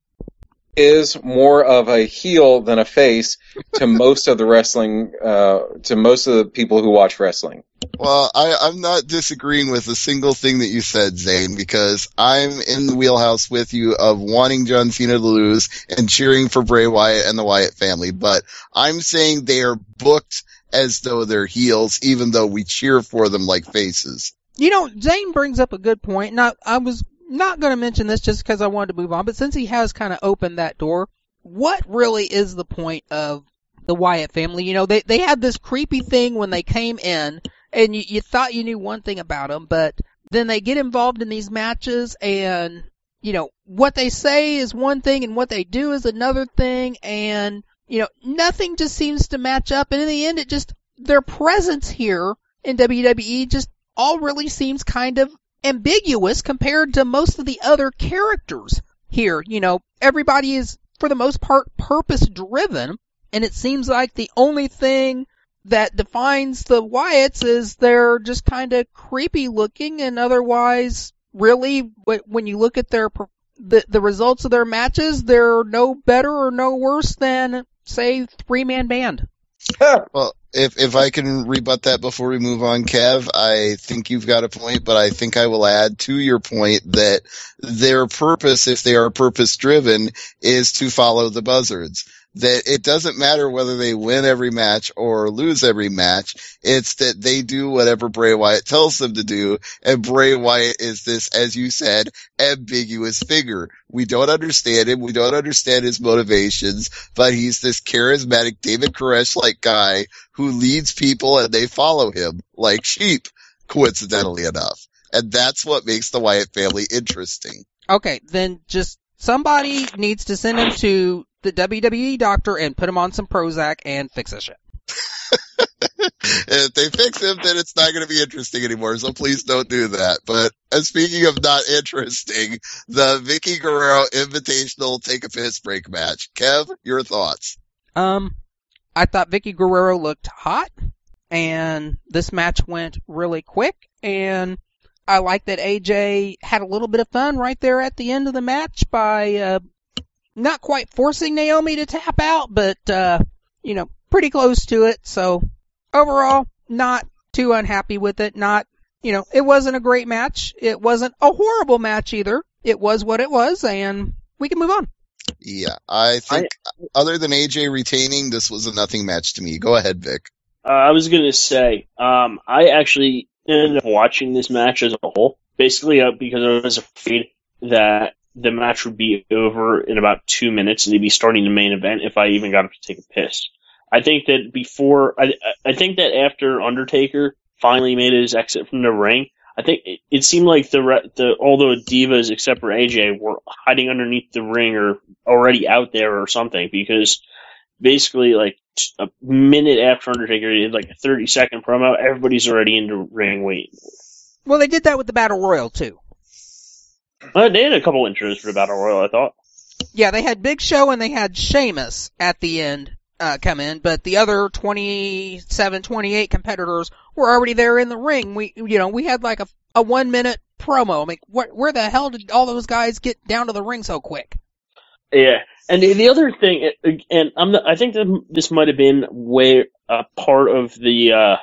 is more of a heel than a face to most of the wrestling, to most of the people who watch wrestling. Well, I'm not disagreeing with a single thing that you said, Zane, because I'm in the wheelhouse with you of wanting John Cena to lose and cheering for Bray Wyatt and the Wyatt family, but I'm saying they are booked as though they're heels, even though we cheer for them like faces. You know, Zane brings up a good point, and I was not going to mention this just because I wanted to move on, but since he has kind of opened that door, what really is the point of the Wyatt family? You know, they had this creepy thing when they came in, and you thought you knew one thing about them, but then they get involved in these matches, and, you know, what they say is one thing, and what they do is another thing, and, you know, nothing just seems to match up, and in the end, their presence here in WWE just all really seems kind of ambiguous compared to most of the other characters here. You know, everybody is, for the most part, purpose-driven, and it seems like the only thing that defines the Wyatts is they're just kind of creepy-looking, and otherwise, really, when you look at the results of their matches, they're no better or no worse than, say, three-man band. Well, if I can rebut that before we move on, Kev, I think you've got a point, but I think I will add to your point that their purpose, if they are purpose-driven, is to follow the buzzards. That it doesn't matter whether they win every match or lose every match, it's that they do whatever Bray Wyatt tells them to do, and Bray Wyatt is this, as you said, ambiguous figure. We don't understand him, we don't understand his motivations, but he's this charismatic David Koresh-like guy who leads people and they follow him like sheep, coincidentally enough. And that's what makes the Wyatt family interesting. Okay, then just somebody needs to send him to the WWE doctor and put him on some Prozac and fix this shit. If they fix him, then it's not going to be interesting anymore, so please don't do that. But speaking of not interesting, the Vicky Guerrero Invitational Take a Piss Break match. Kev, your thoughts? I thought Vicky Guerrero looked hot, and this match went really quick, and I like that AJ had a little bit of fun right there at the end of the match by not quite forcing Naomi to tap out, but, you know, pretty close to it. So overall, not too unhappy with it. Not, you know, it wasn't a great match. It wasn't a horrible match either. It was what it was, and we can move on. Yeah, I think other than AJ retaining, this was a nothing match to me. Go ahead, Vic. I was going to say, I actually ended up watching this match as a whole, basically because I was afraid that the match would be over in about 2 minutes and they'd be starting the main event if I even got up to take a piss. I think that I think that after Undertaker finally made his exit from the ring, I think it seemed like all the divas except for AJ were hiding underneath the ring or already out there or something, because basically like a minute after Undertaker did like a 30-second promo, everybody's already in the ring waiting. Well, they did that with the Battle Royal too. They had a couple intros for the Battle Royal, I thought. Yeah, they had Big Show and they had Sheamus at the end come in, but the other 27, 28 competitors were already there in the ring. We had like a 1 minute promo. I mean, where the hell did all those guys get down to the ring so quick? Yeah, and the other thing, and I think that this might have been where part of the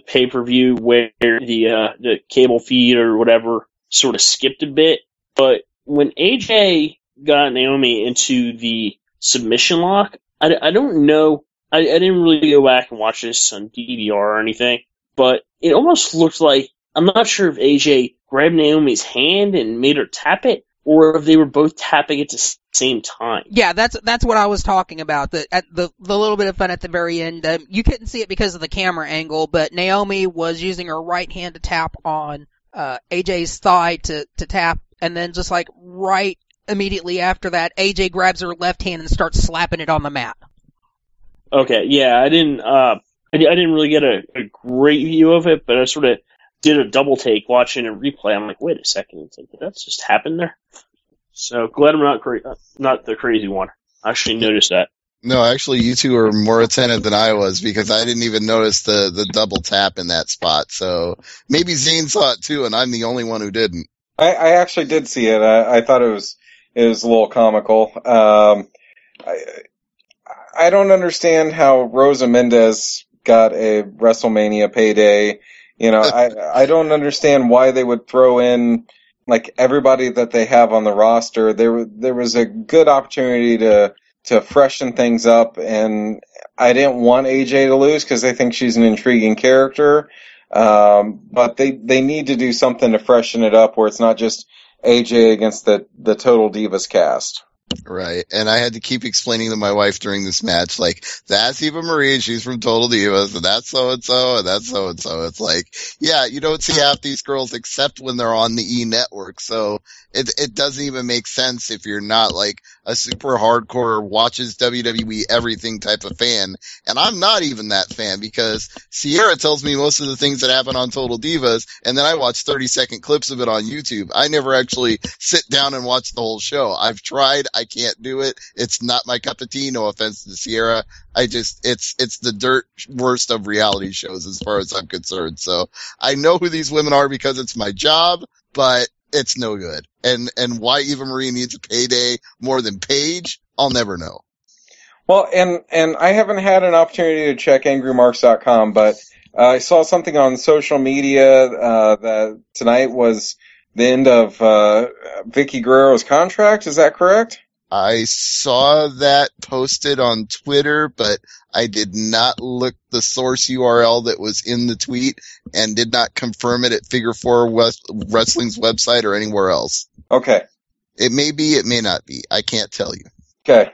pay-per-view where the cable feed or whatever sort of skipped a bit. But when AJ got Naomi into the submission lock, I don't know. I didn't really go back and watch this on DVR or anything, but it almost looked like, I'm not sure if AJ grabbed Naomi's hand and made her tap it, or if they were both tapping at the same time. Yeah, that's what I was talking about. The little bit of fun at the very end. You couldn't see it because of the camera angle, but Naomi was using her right hand to tap on AJ's thigh to tap. And then just like right immediately after that, AJ grabs her left hand and starts slapping it on the mat. Okay, yeah, I didn't really get a great view of it, but I sort of did a double take watching a replay. I'm like, wait a second, it's like, did that just happen there? So glad I'm not the crazy one. I actually noticed that. No, actually, you two are more attentive than I was because I didn't even notice the double tap in that spot. So maybe Zane saw it too, and I'm the only one who didn't. I actually did see it. I thought it was a little comical. I don't understand how Rosa Mendez got a WrestleMania payday. You know, I don't understand why they would throw in like everybody that they have on the roster. There was a good opportunity to freshen things up, and I didn't want AJ to lose because I think she's an intriguing character. But they need to do something to freshen it up where it's not just AJ against the Total Divas cast. Right, and I had to keep explaining to my wife during this match, like, that's Eva Marie, she's from Total Divas, and that's so-and-so, and that's so-and-so. It's like, yeah, you don't see half these girls except when they're on the E! Network, so it doesn't even make sense if you're not, like, a super hardcore, watches WWE everything type of fan, and I'm not even that fan, because Sierra tells me most of the things that happen on Total Divas, and then I watch 30-second clips of it on YouTube. I never actually sit down and watch the whole show. I've tried, I can't do it. It's not my cup of tea. No offense to Sierra. It's the dirt worst of reality shows as far as I'm concerned. So I know who these women are because it's my job, but it's no good. And why Eva Marie needs a payday more than Paige, I'll never know. Well, and I haven't had an opportunity to check angrymarks.com, but I saw something on social media that tonight was the end of Vicky Guerrero's contract. Is that correct? I saw that posted on Twitter, but I did not look the source URL that was in the tweet and did not confirm it at Figure 4 Wrestling's website or anywhere else. Okay. It may be, it may not be. I can't tell you. Okay.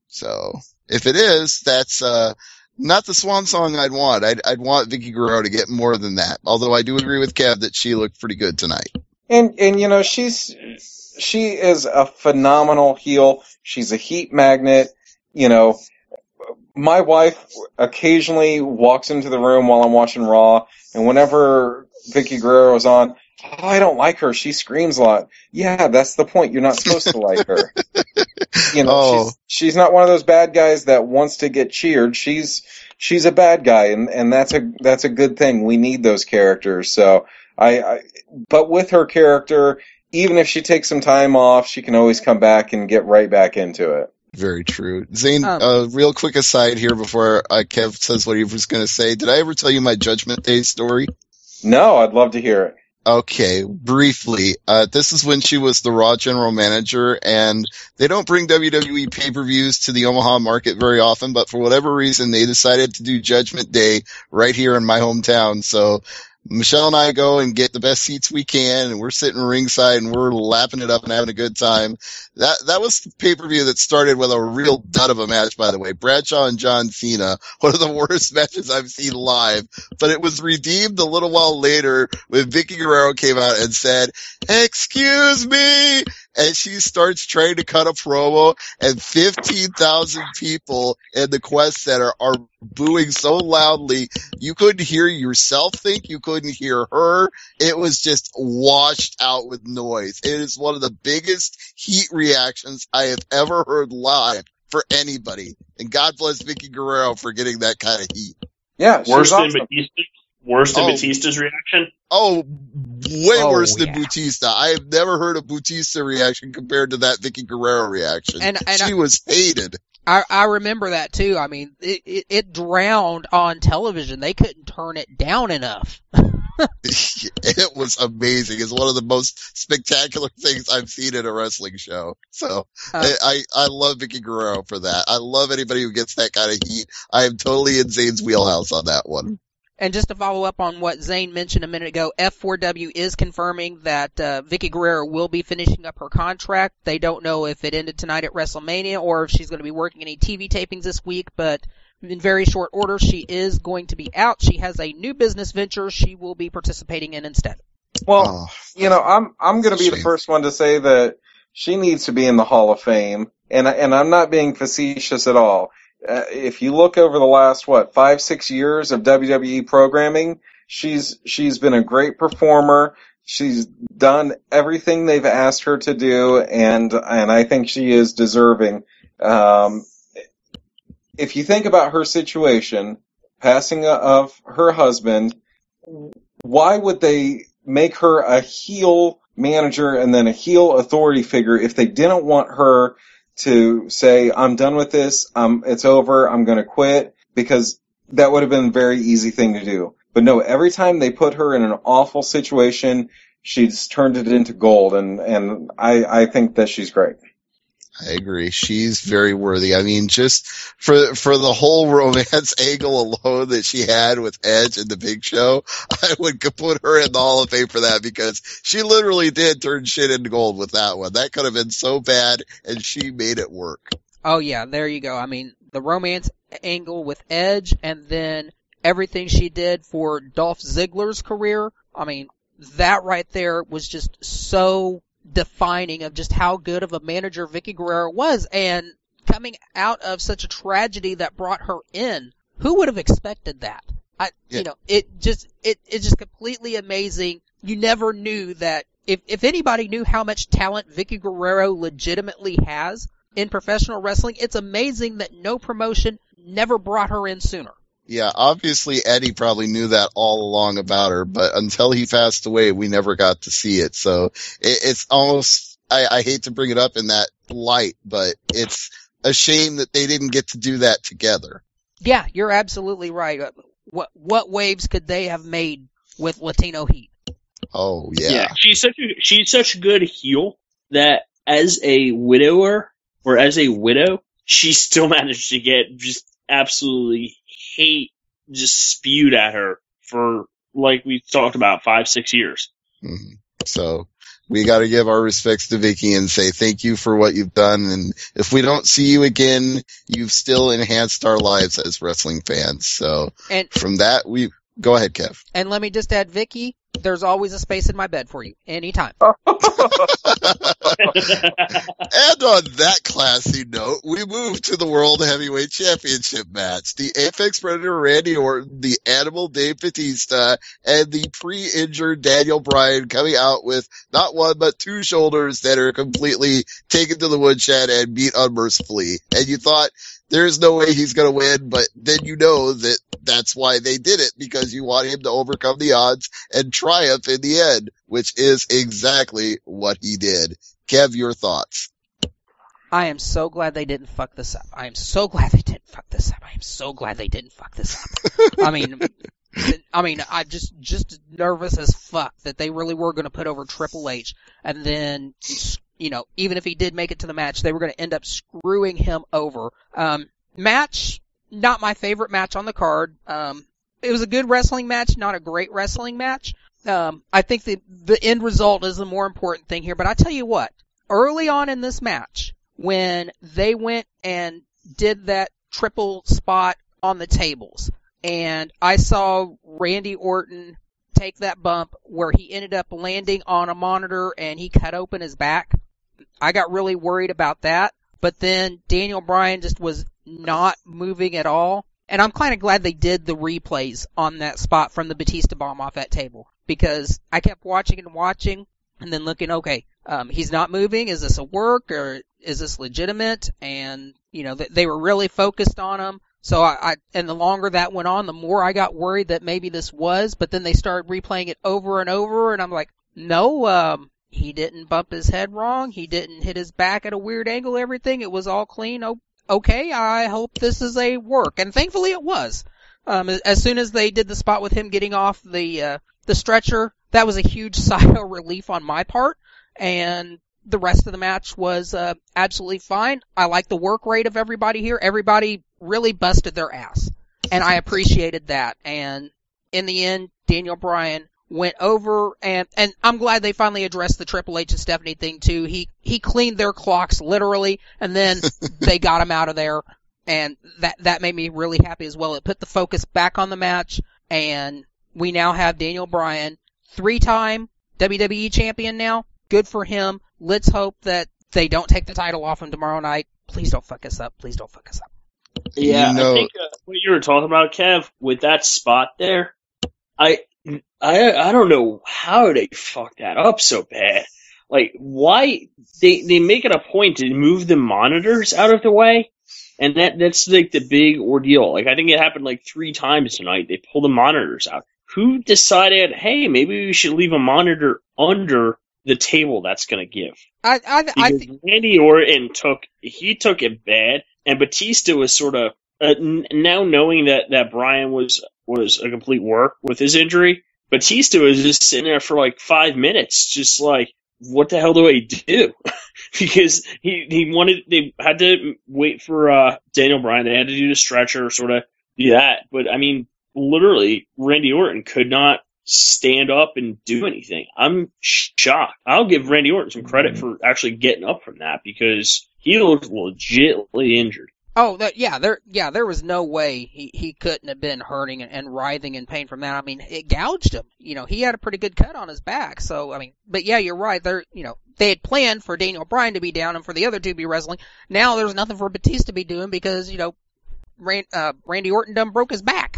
So, if it is, that's not the swan song I'd want. I'd want Vicky Guerrero to get more than that. Although I do agree with Kev that she looked pretty good tonight. And you know, she is a phenomenal heel. She's a heat magnet. You know, my wife occasionally walks into the room while I'm watching Raw, and whenever Vicky Guerrero is on, oh, I don't like her. She screams a lot. Yeah, that's the point. You're not supposed to like her. You know, she's not one of those bad guys that wants to get cheered. She's a bad guy, and that's a good thing. We need those characters. So but with her character, even if she takes some time off, she can always come back and get right back into it. Very true. Zane, real quick aside here before Kev says what he was going to say. Did I ever tell you my Judgment Day story? No, I'd love to hear it. Okay, briefly. This is when she was the Raw general manager, and they don't bring WWE pay-per-views to the Omaha market very often, but for whatever reason, they decided to do Judgment Day right here in my hometown. So Michelle and I go and get the best seats we can, and we're sitting ringside and we're lapping it up and having a good time. That was the pay-per-view that started with a real dud of a match, by the way. Bradshaw and John Cena, one of the worst matches I've seen live. But it was redeemed a little while later when Vicky Guerrero came out and said, "Excuse me!" And she starts trying to cut a promo, and 15,000 people in the Quest Center are booing so loudly, you couldn't hear yourself think, you couldn't hear her. It was just washed out with noise. It is one of the biggest heat reactions I have ever heard live for anybody. And God bless Vicky Guerrero for getting that kind of heat. Yeah, worse than awesome. Worse than Batista's reaction? Oh, way worse than Batista. I have never heard a Batista reaction compared to that Vicky Guerrero reaction. And she was hated. I remember that too. I mean, it drowned on television. They couldn't turn it down enough. It was amazing. It's one of the most spectacular things I've seen in a wrestling show. So I love Vicky Guerrero for that. I love anybody who gets that kind of heat. I am totally in Zane's wheelhouse on that one. And just to follow up on what Zane mentioned a minute ago, F4W is confirming that Vicky Guerrero will be finishing up her contract. They don't know if it ended tonight at WrestleMania or if she's going to be working any TV tapings this week, but in very short order, she is going to be out. She has a new business venture she will be participating in instead. Well, you know, I'm going to be the first one to say that she needs to be in the Hall of Fame, and I'm not being facetious at all. If you look over the last, 5-6 years of WWE programming, She's been a great performer. She's done everything they've asked her to do, and I think she is deserving. If you think about her situation, passing of her husband, why would they make her a heel manager and then a heel authority figure if they didn't want her to say, I'm done with this, it's over, I'm going to quit? Because that would have been a very easy thing to do. But no, every time they put her in an awful situation, she's turned it into gold, and I think that she's great. I agree. She's very worthy. I mean, just for the whole romance angle alone that she had with Edge and the Big Show, I would put her in the Hall of Fame for that, because she literally did turn shit into gold with that one. That could have been so bad, and she made it work. Oh yeah, there you go. I mean, the romance angle with Edge, and then everything she did for Dolph Ziggler's career. I mean, that right there was just so defining of just how good of a manager Vicky Guerrero was, and coming out of such a tragedy that brought her in. Who would have expected that? You know, it's just completely amazing. You never knew that. If anybody knew how much talent Vicky Guerrero legitimately has in professional wrestling, it's amazing that no promotion never brought her in sooner. Yeah, obviously Eddie probably knew that all along about her, but until he passed away, we never got to see it. So it's almost, I hate to bring it up in that light, but it's a shame that they didn't get to do that together. Yeah, you're absolutely right. What waves could they have made with Latino heat? Oh, yeah. Yeah, she's such a good heel that as a widower, or as a widow, she still managed to get just absolutely hate just spewed at her for, like we talked about, 5-6 years. Mm-hmm. So we got to give our respects to Vicky and say thank you for what you've done. And if we don't see you again, you've still enhanced our lives as wrestling fans. So from that, go ahead, Kev. And let me just add, Vicky, there's always a space in my bed for you, anytime. And on that classy note, we move to the World Heavyweight Championship match. The Apex Predator Randy Orton, the Animal Dave Batista, and the pre-injured Daniel Bryan coming out with not one but two shoulders that are completely taken to the woodshed and beat unmercifully. And you thought, there's no way he's going to win, but then you know that that's why they did it, because you want him to overcome the odds and triumph in the end, which is exactly what he did. Kev, your thoughts? I am so glad they didn't fuck this up. I am so glad they didn't fuck this up. I am so glad they didn't fuck this up. I mean, I'm just nervous as fuck that they really were going to put over Triple H, and then, you know, even if he did make it to the match, they were going to end up screwing him over. Match, not my favorite match on the card. It was a good wrestling match, not a great wrestling match. I think the end result is the more important thing here, but I tell you what, early on in this match, when they went and did that triple spot on the tables, and I saw Randy Orton take that bump where he ended up landing on a monitor and he cut open his back, I got really worried about that. But then Daniel Bryan just was not moving at all. And I'm kind of glad they did the replays on that spot from the Batista bomb off that table, because I kept watching and then looking, okay, he's not moving. Is this a work, or is this legitimate? And, you know, they were really focused on him. So and the longer that went on, the more I got worried that maybe this was, but then they started replaying it over and over, and I'm like, no, he didn't bump his head wrong. He didn't hit his back at a weird angle. Everything, it was all clean. Okay, I hope this is a work. And thankfully it was. As soon as they did the spot with him getting off the stretcher, that was a huge sigh of relief on my part. And the rest of the match was absolutely fine. I like the work rate of everybody here. Everybody really busted their ass. And I appreciated that. And in the end, Daniel Bryan went over, and I'm glad they finally addressed the Triple H and Stephanie thing too. He cleaned their clocks literally, and then they got him out of there, and that made me really happy as well. It put the focus back on the match, and we now have Daniel Bryan, 3-time WWE champion now. Good for him. Let's hope that they don't take the title off him tomorrow night. Please don't fuck us up. Please don't fuck us up. Yeah, I think what you were talking about, Kev, with that spot there, I don't know how they fucked that up so bad. Like, why they make it a point to move the monitors out of the way, and that's like the big ordeal. Like, I think it happened like 3 times tonight. They pulled the monitors out. Who decided, hey, maybe we should leave a monitor under the table that's going to give? I think Randy Orton took it bad, and Batista was sort of now knowing that Bryan was a complete work with his injury. Batista was just sitting there for like 5 minutes, just like, what the hell do I do? Because they had to wait for Daniel Bryan. They had to do the stretcher, sort of do that. But I mean, literally, Randy Orton could not stand up and do anything. I'm shocked. I'll give Randy Orton some credit for actually getting up from that, because he looked legitimately injured. Oh, there was no way he couldn't have been hurting and writhing in pain from that. I mean, it gouged him. He had a pretty good cut on his back. So, I mean, but yeah, you're right. They had planned for Daniel Bryan to be down and for the other two to be wrestling. Now there's nothing for Batista to be doing because, Randy Orton done broke his back.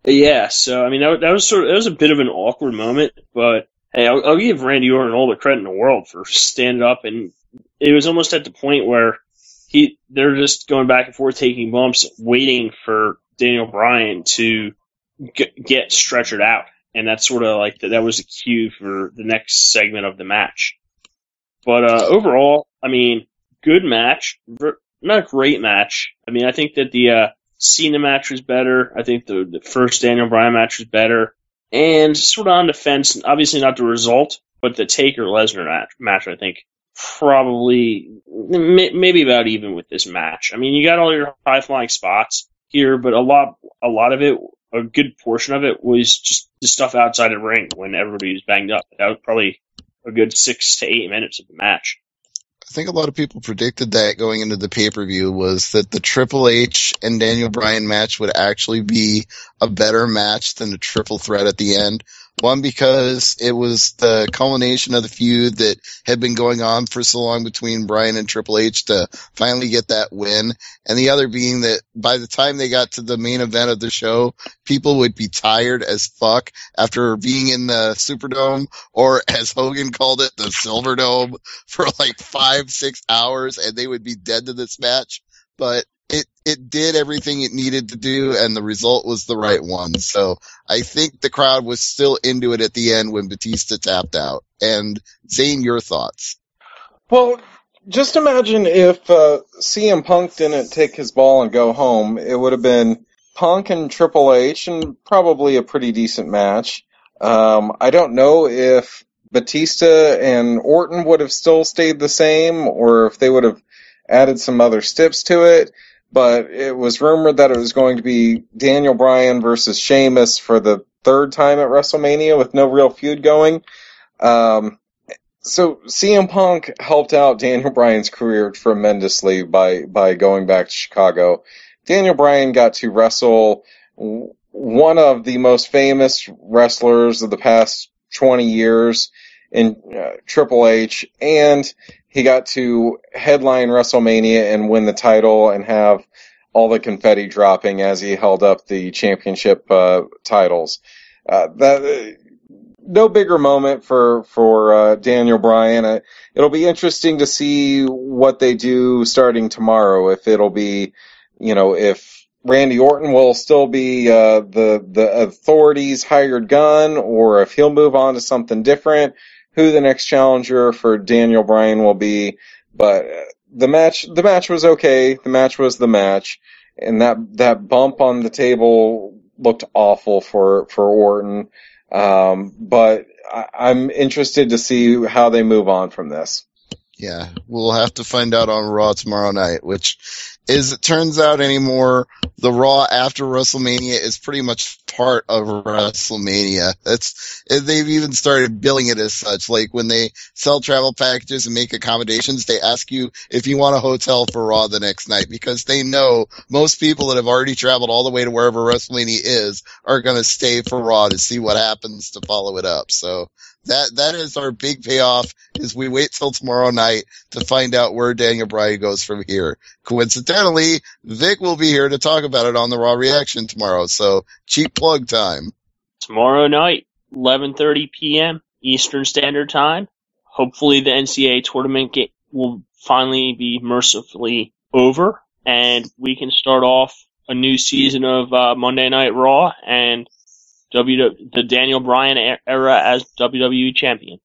Yeah, so, I mean, that was a bit of an awkward moment, but hey, I'll give Randy Orton all the credit in the world for standing up, and it was almost at the point where they're just going back and forth, taking bumps, waiting for Daniel Bryan to get stretchered out. And that's sort of like, that was a cue for the next segment of the match. But overall, I mean, good match. Not a great match. I mean, I think that the Cena match was better. I think the first Daniel Bryan match was better. And sort of on the fence, obviously not the result, but the Taker-Lesnar match, I think, probably maybe about even with this match. I mean, you got all your high-flying spots here, but a lot of it, a good portion of it, was just the stuff outside the ring when everybody was banged up. That was probably a good 6 to 8 minutes of the match. I think a lot of people predicted that going into the pay-per-view was that the Triple H and Daniel Bryan match would actually be a better match than the triple threat at the end. One, because it was the culmination of the feud that had been going on for so long between Bryan and Triple H to finally get that win. And the other being that by the time they got to the main event of the show, people would be tired as fuck after being in the Superdome, or as Hogan called it, the Silverdome, for like 5-6 hours, and they would be dead to this match. But it did everything it needed to do, and the result was the right one. So I think the crowd was still into it at the end when Batista tapped out. And Zane, your thoughts? Well, just imagine if CM Punk didn't take his ball and go home. It would have been Punk and Triple H, and probably a pretty decent match. I don't know if Batista and Orton would have still stayed the same, or if they would have added some other steps to it. But it was rumored that it was going to be Daniel Bryan versus Sheamus for the 3rd time at WrestleMania with no real feud going. So CM Punk helped out Daniel Bryan's career tremendously by going back to Chicago. Daniel Bryan got to wrestle one of the most famous wrestlers of the past 20 years in Triple H, and he got to headline WrestleMania and win the title and have all the confetti dropping as he held up the championship titles. No bigger moment for Daniel Bryan. It'll be interesting to see what they do starting tomorrow. If it'll be, if Randy Orton will still be the authorities' hired gun, or if he'll move on to something different. Who the next challenger for Daniel Bryan will be, but the match was okay. The match was the match, and that bump on the table looked awful for Orton. But I'm interested to see how they move on from this. Yeah, we'll have to find out on Raw tomorrow night, which, as it turns out anymore, the Raw after WrestleMania is pretty much part of WrestleMania. They've even started billing it as such. Like when they sell travel packages and make accommodations, they ask you if you want a hotel for Raw the next night, because they know most people that have already traveled all the way to wherever WrestleMania is are going to stay for Raw to see what happens to follow it up. So that is our big payoff, is we wait till tomorrow night to find out where Daniel Bryan goes from here. Coincidentally, Vic will be here to talk about it on the Raw Reaction tomorrow, so cheap plug time. Tomorrow night. 11:30 p.m. Eastern Standard Time. Hopefully the NCAA tournament will finally be mercifully over, and we can start off a new season of Monday Night Raw and the Daniel Bryan era as WWE champion.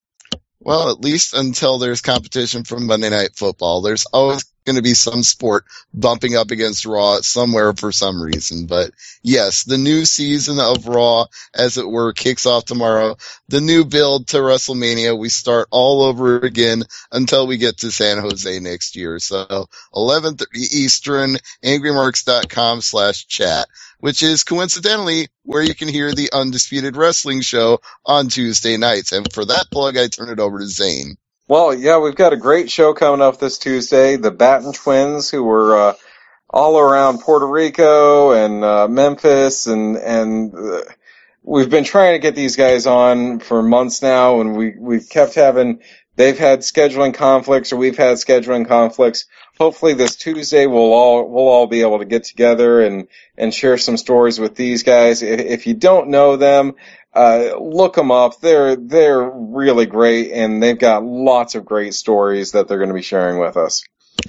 Well, at least until there's competition from Monday Night Football. There's always going to be some sport bumping up against Raw somewhere for some reason. But yes, the new season of Raw, as it were, kicks off tomorrow. The new build to WrestleMania, we start all over again until we get to San Jose next year. So 11:30 Eastern, angrymarks.com/chat, which is coincidentally where you can hear the Undisputed Wrestling Show on Tuesday nights. And for that plug, I turn it over to Zane. Well, yeah, we've got a great show coming up this Tuesday. The Batten Twins, who were all around Puerto Rico and Memphis, and we've been trying to get these guys on for months now, and we've kept having. They've had scheduling conflicts, or we've had scheduling conflicts. Hopefully, this Tuesday we'll all be able to get together and share some stories with these guys. If you don't know them, look them up. They're really great, and they've got lots of great stories that they're going to be sharing with us.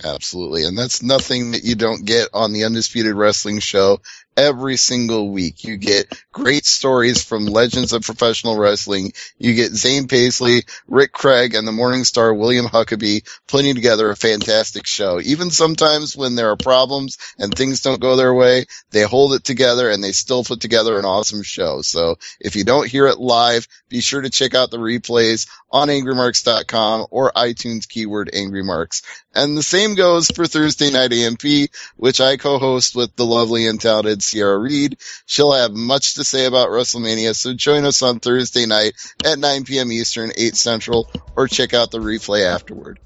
Absolutely. And that's nothing that you don't get on the Undisputed Wrestling Show every single week. You get great stories from legends of professional wrestling. You get Zane Paisley, Rick Craig, and the Morning Star William Huckabee putting together a fantastic show. Even sometimes when there are problems and things don't go their way, they hold it together and they still put together an awesome show. So if you don't hear it live, be sure to check out the replays on angrymarks.com or iTunes keyword Angry Marks. And the same goes for Thursday Night AMP, which I co-host with the lovely and talented Sierra Reed. She'll have much to say about WrestleMania, so join us on Thursday night at 9 p.m. Eastern, 8 Central, or check out the replay afterward.